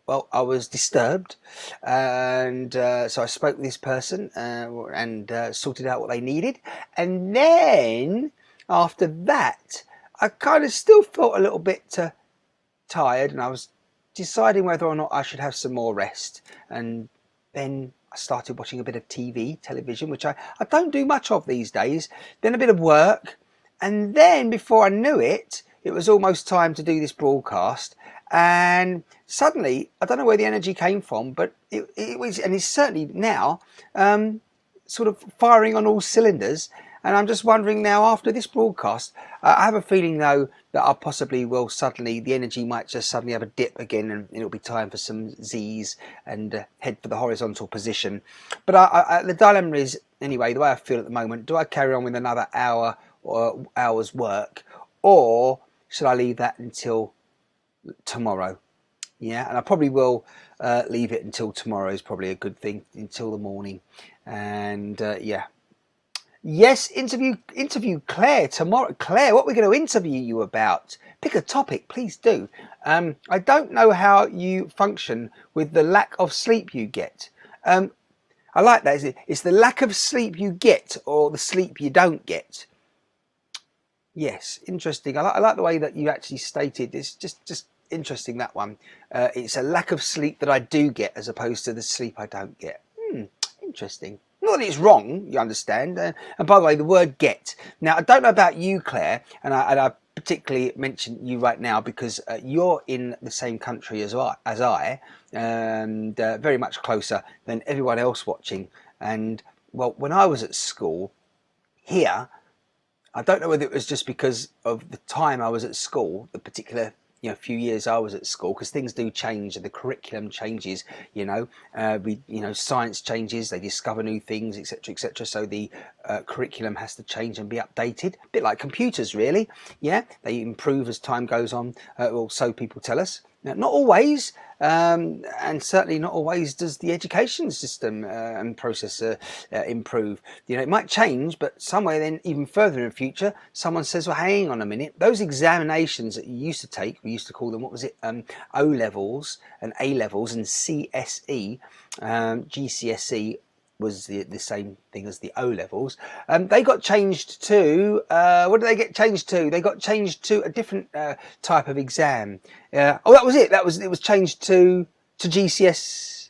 well, I was disturbed, and so I spoke with this person and sorted out what they needed. And then after that, I kind of still felt a little bit tired, and I was deciding whether or not I should have some more rest. And then I started watching a bit of television, which I don't do much of these days. Then a bit of work. And then before I knew it, it was almost time to do this broadcast. And suddenly, I don't know where the energy came from, but it was, and it's certainly now sort of firing on all cylinders. And I'm just wondering now, after this broadcast, I have a feeling though that I possibly will suddenly, the energy might just suddenly have a dip again, and it'll be time for some Z's and head for the horizontal position. But the dilemma is, anyway, the way I feel at the moment, do I carry on with another hour or hour's work, or should I leave that until tomorrow? Yeah, and I probably will leave it until tomorrow. Is probably a good thing, until the morning. And yeah. Yes, interview Claire tomorrow. Claire, what we're going to interview you about? Pick a topic, please do. I don't know how you function with the lack of sleep you get. I like that. Is it? It's the lack of sleep you get, or the sleep you don't get. Yes, interesting. I like the way that you actually stated. It's just interesting, that one. It's a lack of sleep that I do get, as opposed to the sleep I don't get. Interesting. Not that it's wrong, you understand. And by the way, the word "get." Now, I don't know about you, Claire, and I particularly mention you right now because you're in the same country as I, and very much closer than everyone else watching. And well, when I was at school here, I don't know whether it was just because of the time I was at school, the particular few years I was at school, because things do change and the curriculum changes. Science changes, they discover new things, etc., etc. So the curriculum has to change and be updated, a bit like computers, really. Yeah, they improve as time goes on, or so people tell us. Now, not always, and certainly not always does the education system and process improve. It might change, but somewhere then, even further in the future, someone says, well, hang on a minute, those examinations that you used to take, we used to call them, what was it, O-levels and A-levels and CSE, GCSE was the same thing as the O-levels. They got changed to, what did they get changed to? They got changed to a different type of exam. That was it. It was changed to GCS.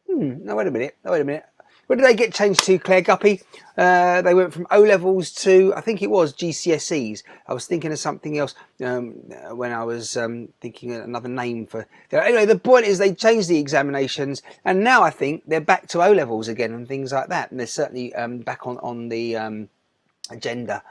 No, wait a minute. What did they get changed to, Claire Guppy? They went from O-levels to, I think it was GCSEs. I was thinking of something else when I was thinking of another name for... Anyway, the point is they changed the examinations, and now I think they're back to O-levels again and things like that. And they're certainly back on the agenda.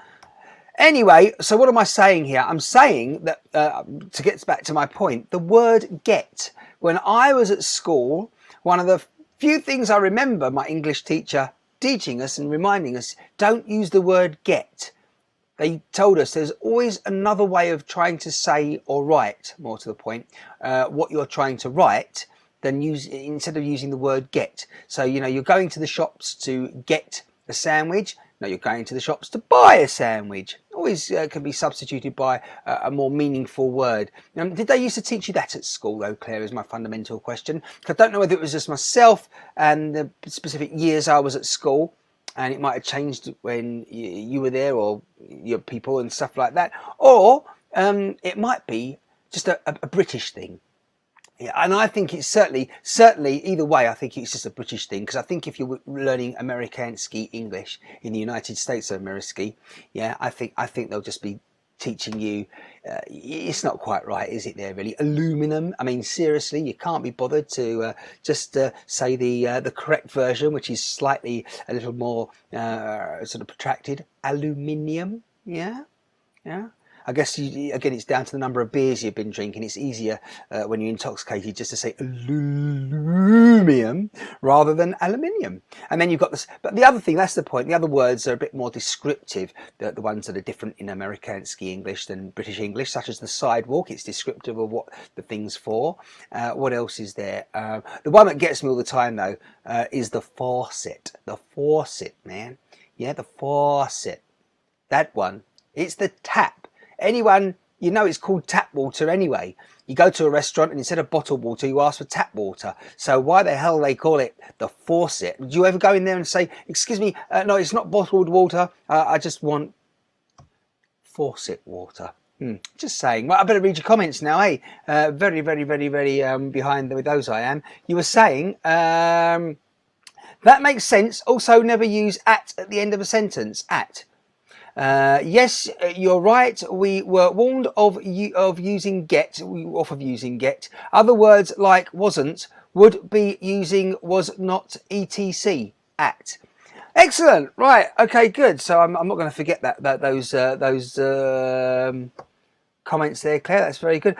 Anyway, so what am I saying here? I'm saying that, to get back to my point, the word "get." When I was at school, one of the few things I remember my English teacher teaching us and reminding us, don't use the word "get." They told us there's always another way of trying to say or write, more to the point, what you're trying to write, than instead of using the word "get." So, you're going to the shops to get a sandwich. No, you're going to the shops to buy a sandwich. Always can be substituted by a more meaningful word. Did they used to teach you that at school, though, Claire, is my fundamental question. I don't know whether it was just myself and the specific years I was at school, and it might have changed when you were there, or your people and stuff like that. Or it might be just a British thing. Yeah, and I think it's certainly either way, I think it's just a British thing, because I think if you're learning Amerikanski English in the United States of America, yeah, I think they'll just be teaching you. It's not quite right, is it? There really, aluminum. I mean, seriously, you can't be bothered to just say the correct version, which is slightly a little more sort of protracted. Aluminium, yeah. I guess again, it's down to the number of beers you've been drinking. It's easier when you're intoxicated just to say aluminum rather than aluminium. And then you've got this. But the other thing, that's the point. The other words are a bit more descriptive. The ones that are different in Amerikansky English than British English, such as the sidewalk. It's descriptive of what the thing's for. What else is there? The one that gets me all the time though is the faucet. The faucet, man. Yeah, the faucet. That one. It's the tap. Anyone, you know, it's called tap water anyway. You go to a restaurant and instead of bottled water, you ask for tap water. So why the hell they call it the faucet? Do you ever go in there and say, excuse me, no, it's not bottled water. I just want faucet water. Just saying. Well, I better read your comments now, eh? Very, very, very, very behind with those I am. You were saying, that makes sense. Also, never use at the end of a sentence. At. Yes, you're right. We were warned of using get. We were off of using get. Other words like wasn't, would be using was not, etc. At. Excellent. Right. Okay. Good. So I'm not going to forget those comments there, Claire. That's very good.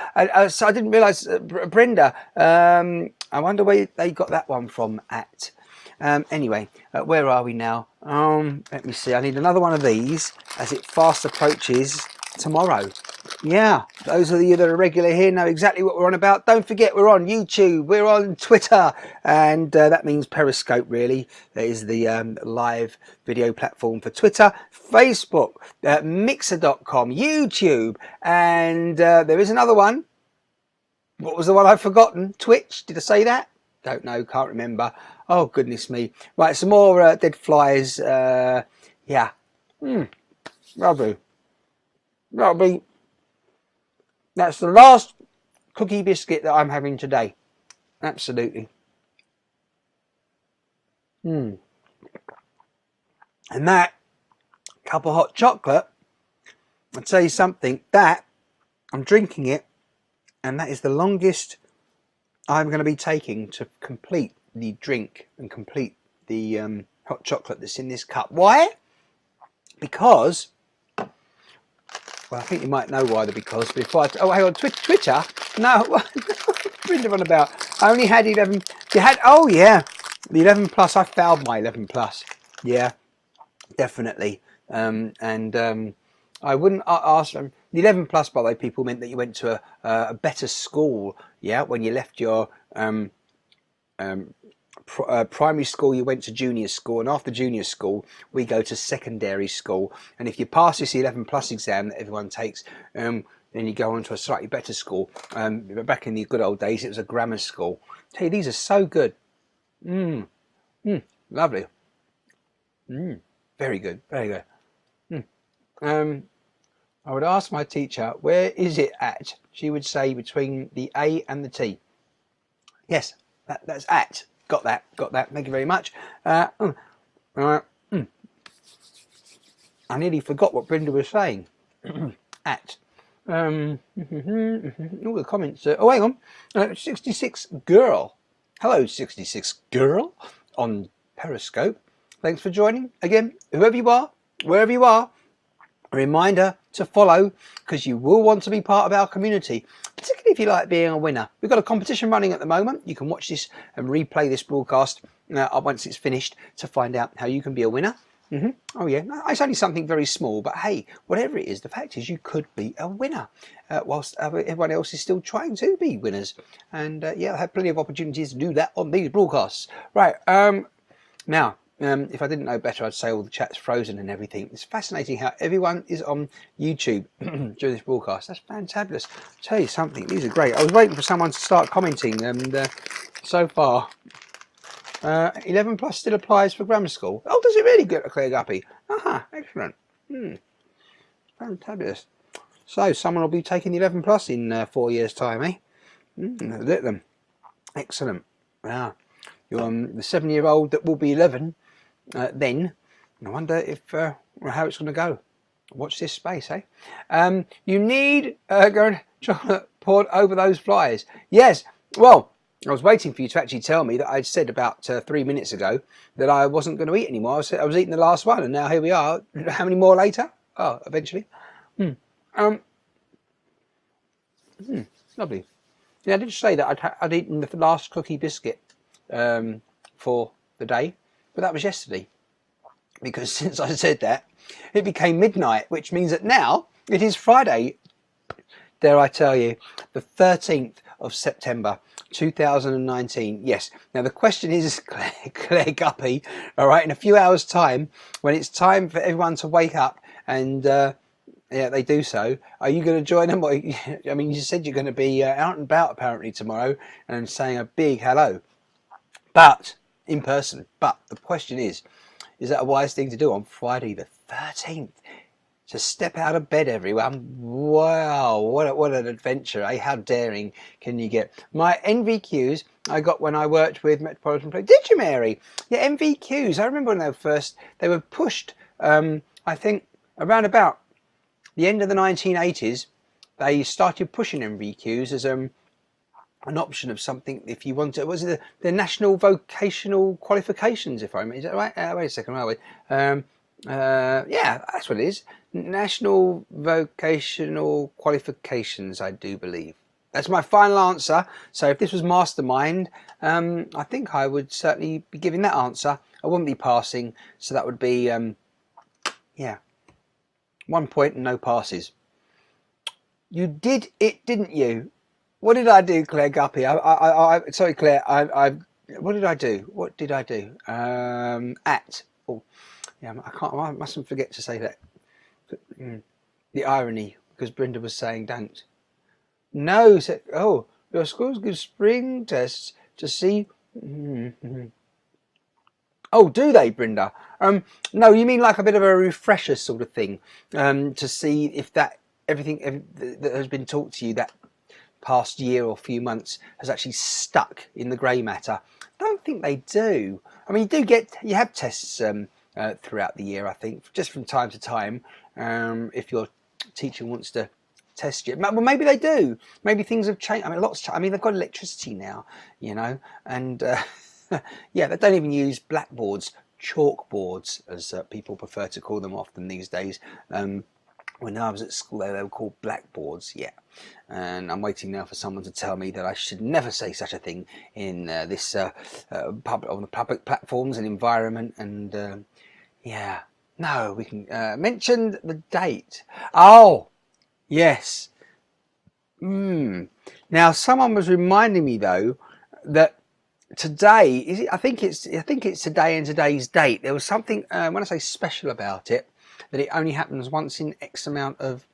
So I didn't realise, Brenda. I wonder where they got that one from. At. Anyway, where are we now? Let me see. I need another one of these as it fast approaches tomorrow. Yeah, those of you that are regular here know exactly what we're on about. Don't forget, we're on YouTube, we're on Twitter, and that means Periscope, really. That is the live video platform for Twitter, Facebook, Mixer.com, YouTube, and there is another one. What was the one I've forgotten? Twitch, did I say that? Don't know, can't remember. Oh, goodness me. Right, some more dead flies. Yeah. Lovely. Lovely. That's the last cookie biscuit that I'm having today. Absolutely. And that cup of hot chocolate, I'll tell you something, that I'm drinking it, and that is the longest I'm going to be taking to complete the drink and complete the hot chocolate that's in this cup. Why? Because, well, I think you might know why the because. Before oh, hang on, Twitter? No, what are you on about? I only had 11. You had, oh yeah, the 11 plus. I failed my 11 plus. Yeah, definitely. I wouldn't ask them. The 11 plus, by the way, people meant that you went to a better school. Yeah, when you left your primary school, you went to junior school, and after junior school we go to secondary school, and if you pass this 11 plus exam that everyone takes, then you go on to a slightly better school. But back in the good old days it was a grammar school. Tell you, these are so good. Lovely. Very good, very good. I would ask my teacher, where is it at? She would say between the A and the T. Yes, that's at. Got that. Thank you very much. I nearly forgot what Brenda was saying. At. All the comments. Oh, hang on. 66 Girl. Hello, 66 Girl on Periscope. Thanks for joining. Again, whoever you are, wherever you are, a reminder to follow, because you will want to be part of our community, particularly if you like being a winner. We've got a competition running at the moment. You can watch this and replay this broadcast once it's finished to find out how you can be a winner. Oh yeah, it's only something very small, but hey, whatever it is, the fact is you could be a winner whilst everyone else is still trying to be winners. And yeah, I have plenty of opportunities to do that on these broadcasts. Right, now, if I didn't know better, I'd say all the chat's frozen and everything. It's fascinating how everyone is on YouTube during this broadcast. That's fantabulous. I'll tell you something, these are great. I was waiting for someone to start commenting, and so far, 11 plus still applies for grammar school. Oh, does it really, Claire Guppy? Aha, excellent. Fantabulous. So, someone will be taking the 11 plus in 4 years' time, eh? Look at them. Excellent. Wow. You're the 7-year-old that will be 11 then. I wonder if how it's going to go. Watch this space, eh? You need chocolate poured over those flies. Yes. Well, I was waiting for you to actually tell me that I'd said about 3 minutes ago that I wasn't going to eat anymore. I was eating the last one, and now here we are. How many more later? Oh, eventually. Lovely. Yeah, I did say that I'd eaten the last cookie biscuit for the day, but that was yesterday. Because since I said that, it became midnight, which means that now it is Friday, dare I tell you, the 13th of September 2019. Yes. Now the question is, Claire Guppy, all right, in a few hours' time, when it's time for everyone to wake up and yeah, they do so, are you going to join them? I mean, you said you're going to be out and about apparently tomorrow and saying a big hello, but in person. But the question is that a wise thing to do on Friday the 13th? To step out of bed, everyone. Wow, what an adventure, eh? How daring can you get? My NVQs I got when I worked with Metropolitan Police. Did you, Mary? Yeah, NVQs. I remember when they were pushed, I think, around about the end of the 1980s. They started pushing NVQs as an option of something if you want to. Was it the National Vocational Qualifications, if I remember? Is that right? Wait a second, are we? Yeah, that's what it is. National Vocational Qualifications, I do believe. That's my final answer. So if this was Mastermind, I think I would certainly be giving that answer. I wouldn't be passing, so that would be, yeah, 1 point and no passes. You did it, didn't you? What did I do, Claire Guppy? Sorry, Claire. What did I do? What did I do? Oh, yeah. I mustn't forget to say that. The irony, because Brenda was saying don't. No, said, oh, your schools give spring tests to see. Oh, do they, Brenda? No, you mean like a bit of a refresher sort of thing, to see if that everything that has been taught to you that past year or few months has actually stuck in the grey matter. I don't think they do. I mean, you have tests throughout the year, I think, just from time to time, if your teacher wants to test you. Well, maybe they do. Maybe things have changed. I mean, I mean, they've got electricity now, you know, and yeah, they don't even use blackboards, chalkboards, as people prefer to call them often these days. When I was at school, they were called blackboards, yeah. And I'm waiting now for someone to tell me that I should never say such a thing in this on the public platforms and environment. And yeah, no, we can mention the date. Oh, yes. Now, someone was reminding me though that today is it? I think it's today and today's date. There was something when I say special about it, that it only happens once in X amount of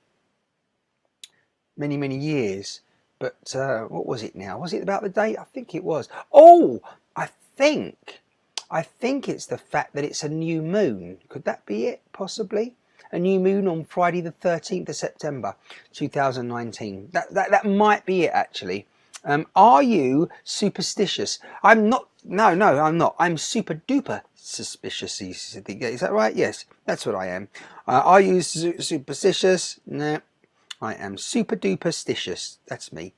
many years. But what was it now? Was it about the date? I think it was. Oh, I think it's the fact that it's a new moon. Could that be it? Possibly a new moon on Friday the 13th of September 2019. That might be it actually. Are you superstitious? I'm not. No, I'm not. I'm super duper suspicious. Is that right? Yes, that's what I am. Are you superstitious? No, I am super duper stitious. That's me.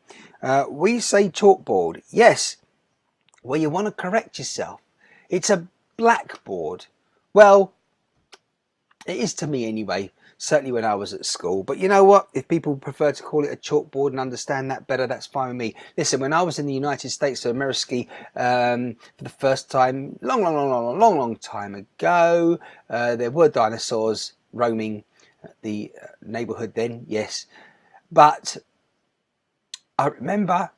We say chalkboard. Yes. Well, you want to correct yourself. It's a blackboard. Well, it is to me anyway. Certainly when I was at school. But you know what? If people prefer to call it a chalkboard and understand that better, that's fine with me. Listen, when I was in the United States of America for the first time, long time ago, there were dinosaurs roaming the neighbourhood then, yes. But I remember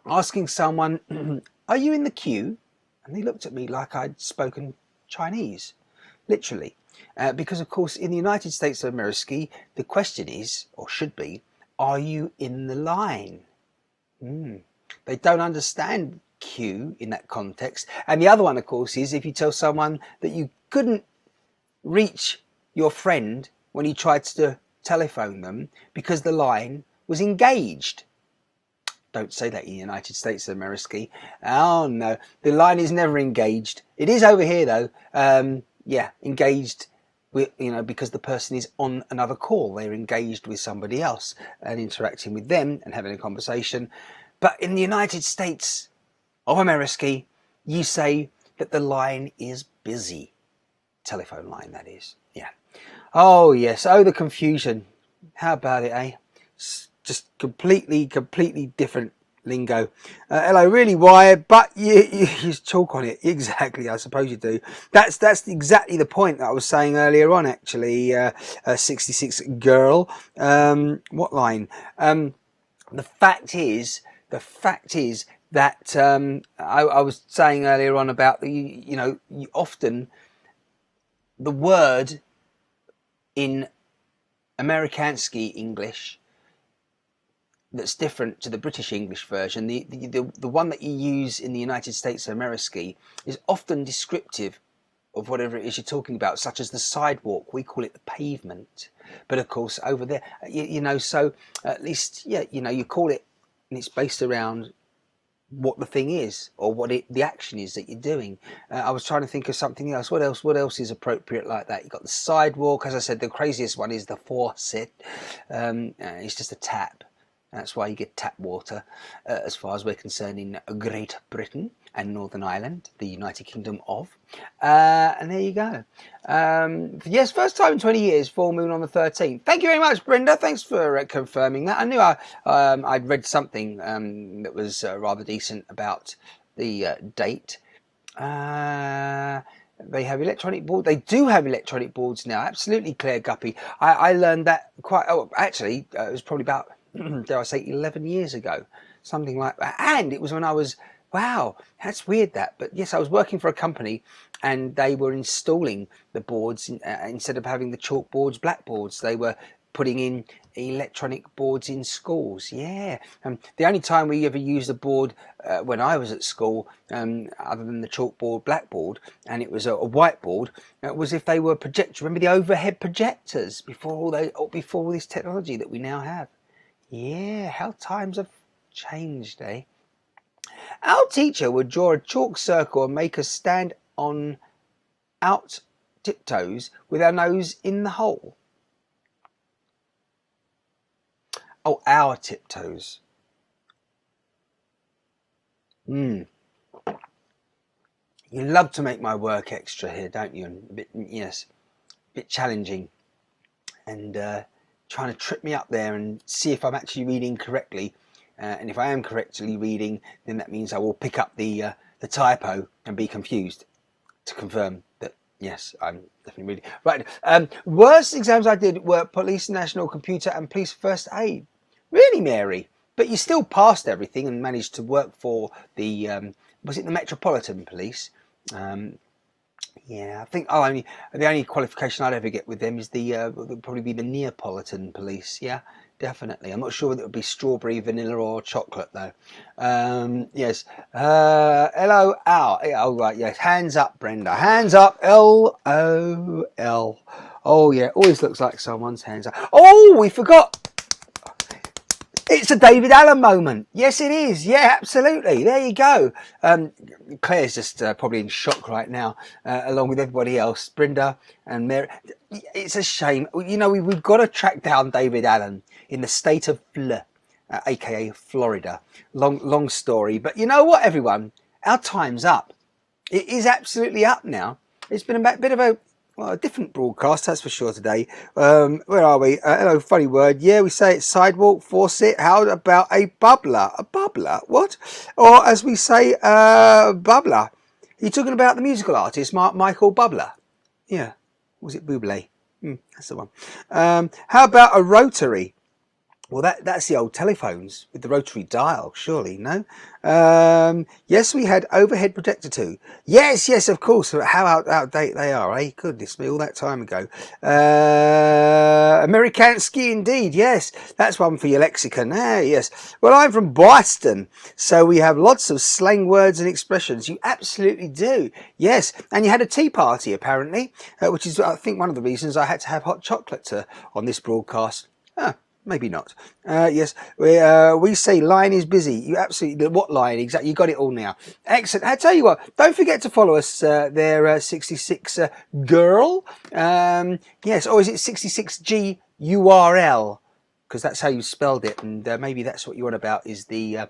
asking someone, are you in the queue? And they looked at me like I'd spoken Chinese, literally. Because, of course, in the United States of America, the question is, or should be, are you in the line? They don't understand queue in that context. And the other one, of course, is if you tell someone that you couldn't reach your friend when he tried to telephone them because the line was engaged. Don't say that in the United States of America. Oh, no. The line is never engaged. It is over here, though. Yeah, engaged with, you know, because the person is on another call. They're engaged with somebody else and interacting with them and having a conversation. But in the United States of America, you say that the line is busy. Telephone line, that is. Yeah. Oh, yes. Oh, the confusion. How about it, eh? just completely different lingo. Hello, really wired, but you just chalk on it. Exactly, I suppose you do. That's exactly the point that I was saying earlier on, actually. 66 girl. What line? The fact is that I was saying earlier on about often the word in Amerikansky English that's different to the British English version, the one that you use in the United States of America is often descriptive of whatever it is you're talking about, such as the sidewalk. We call it the pavement, but of course over there, so at least, you call it, and it's based around what the thing is, or the action is that you're doing. I was trying to think of something else. What else is appropriate like that? You've got the sidewalk. As I said, the craziest one is the faucet. It's just a tap. That's why you get tap water, as far as we're concerned, in Great Britain and Northern Ireland, the United Kingdom of. And there you go. Yes, first time in 20 years, full moon on the 13th. Thank you very much, Brenda. Thanks for confirming that. I knew I'd read something that was rather decent about the date. They have electronic boards. They do have electronic boards now. Absolutely, Claire Guppy. I learned that it was probably about, dare I say, 11 years ago, something like that. And it was when I was, wow, that's weird that. But yes, I was working for a company and they were installing the boards instead of having the chalkboards, blackboards. They were putting in electronic boards in schools. Yeah. The only time we ever used a board when I was at school, other than the chalkboard, blackboard, and it was a whiteboard, was if they were projector. Remember the overhead projectors before all this technology that we now have. Yeah, how times have changed, eh? Our teacher would draw a chalk circle and make us stand on out tiptoes with our nose in the hole. Oh, our tiptoes. You love to make my work extra here, don't you? And a bit challenging. And trying to trip me up there and see if I'm actually reading correctly. And if I am correctly reading, then that means I will pick up the typo and be confused to confirm that, yes, I'm definitely reading. Right, worst exams I did were Police National Computer and Police First Aid. Really, Mary? But you still passed everything and managed to work for the, was it the Metropolitan Police? Yeah, I think the only qualification I'd ever get with them is would probably be the Neapolitan Police. Yeah, definitely. I'm not sure whether it would be strawberry, vanilla, or chocolate though. Yes. Hello, Al. Oh right, yes. Hands up, Brenda. Hands up. LOL. Oh yeah, always looks like someone's hands up. Oh, we forgot. It's a David Allen moment. Yes, it is. Yeah, absolutely. There you go. Claire's just probably in shock right now, along with everybody else. Brenda and Mary. It's a shame. We've got to track down David Allen in the state of aka Florida. Long story. But you know what, everyone? Our time's up. It is absolutely up now. It's been a bit of a different broadcast, that's for sure, today. Where are we? Hello, funny word. Yeah, we say it's sidewalk, faucet. How about a bubbler? A bubbler? What? Or as we say, bubbler. Are you talking about the musical artist, Michael Bublé? Yeah. Was it Bublé? That's the one. How about a rotary? Well, that's the old telephones with the rotary dial, surely, no? Yes, we had overhead projector too. Yes, of course. How out of date they are, eh? Goodness me, all that time ago. Amerikansky indeed, yes. That's one for your lexicon. Yes. Well, I'm from Boston, so we have lots of slang words and expressions. You absolutely do. Yes, and you had a tea party, apparently, which is, I think, one of the reasons I had to have hot chocolate on this broadcast. Maybe not. Yes, we say line is busy. You absolutely, what line exactly? You got it all now. Excellent. I tell you what, don't forget to follow us there, 66 girl. Yes, or is it 66G URL? Because that's how you spelled it, and maybe that's what you're on about, is the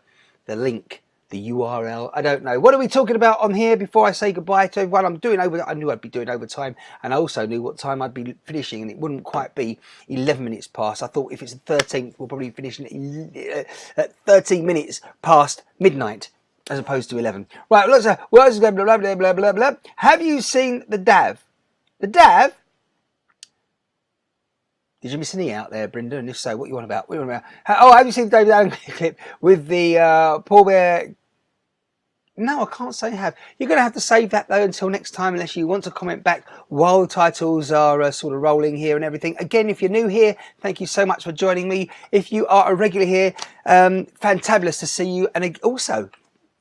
link the URL. I don't know. What are we talking about on here before I say goodbye to everyone? I knew I'd be doing overtime, and I also knew what time I'd be finishing, and it wouldn't quite be 11 minutes past. I thought if it's the 13th, we'll probably finish at 13 minutes past midnight, as opposed to 11. Right, let's blah, blah, blah, blah, blah, blah. Have you seen the DAV? The DAV? Did you miss an E out there, Brenda? And if so, what you want about? What you want about? Oh, have you seen the David Allen clip with the Paul Bear? No, I can't say I have. You're going to have to save that though until next time, unless you want to comment back while the titles are sort of rolling here and everything. Again, if you're new here, thank you so much for joining me. If you are a regular here, fantabulous to see you. And also,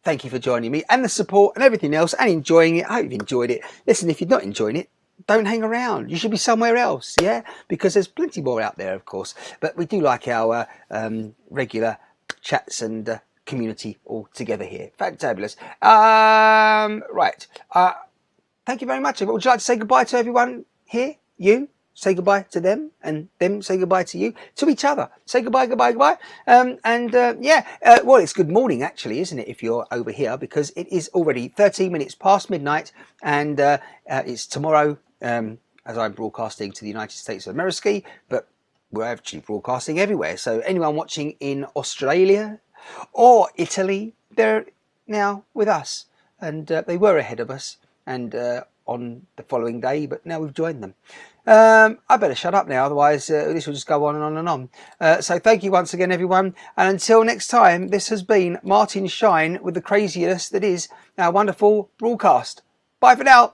thank you for joining me and the support and everything else and enjoying it. I hope you've enjoyed it. Listen, if you're not enjoying it, don't hang around. You should be somewhere else, yeah? Because there's plenty more out there, of course. But we do like our regular chats and community all together here. Fantabulous. Right. Thank you very much. Would you like to say goodbye to everyone here? You? Say goodbye to them, and them say goodbye to you, to each other. Say goodbye, goodbye, goodbye. Well, it's good morning, actually, isn't it, if you're over here, because it is already 13 minutes past midnight, and it's tomorrow, as I'm broadcasting to the United States of America, but we're actually broadcasting everywhere. So anyone watching in Australia or Italy, they're now with us, and they were ahead of us, and on the following day, but now we've joined them. I better shut up now, otherwise this will just go on and on and on. So thank you once again, everyone. And until next time, this has been Martin Shine with the craziness that is our wonderful broadcast. Bye for now.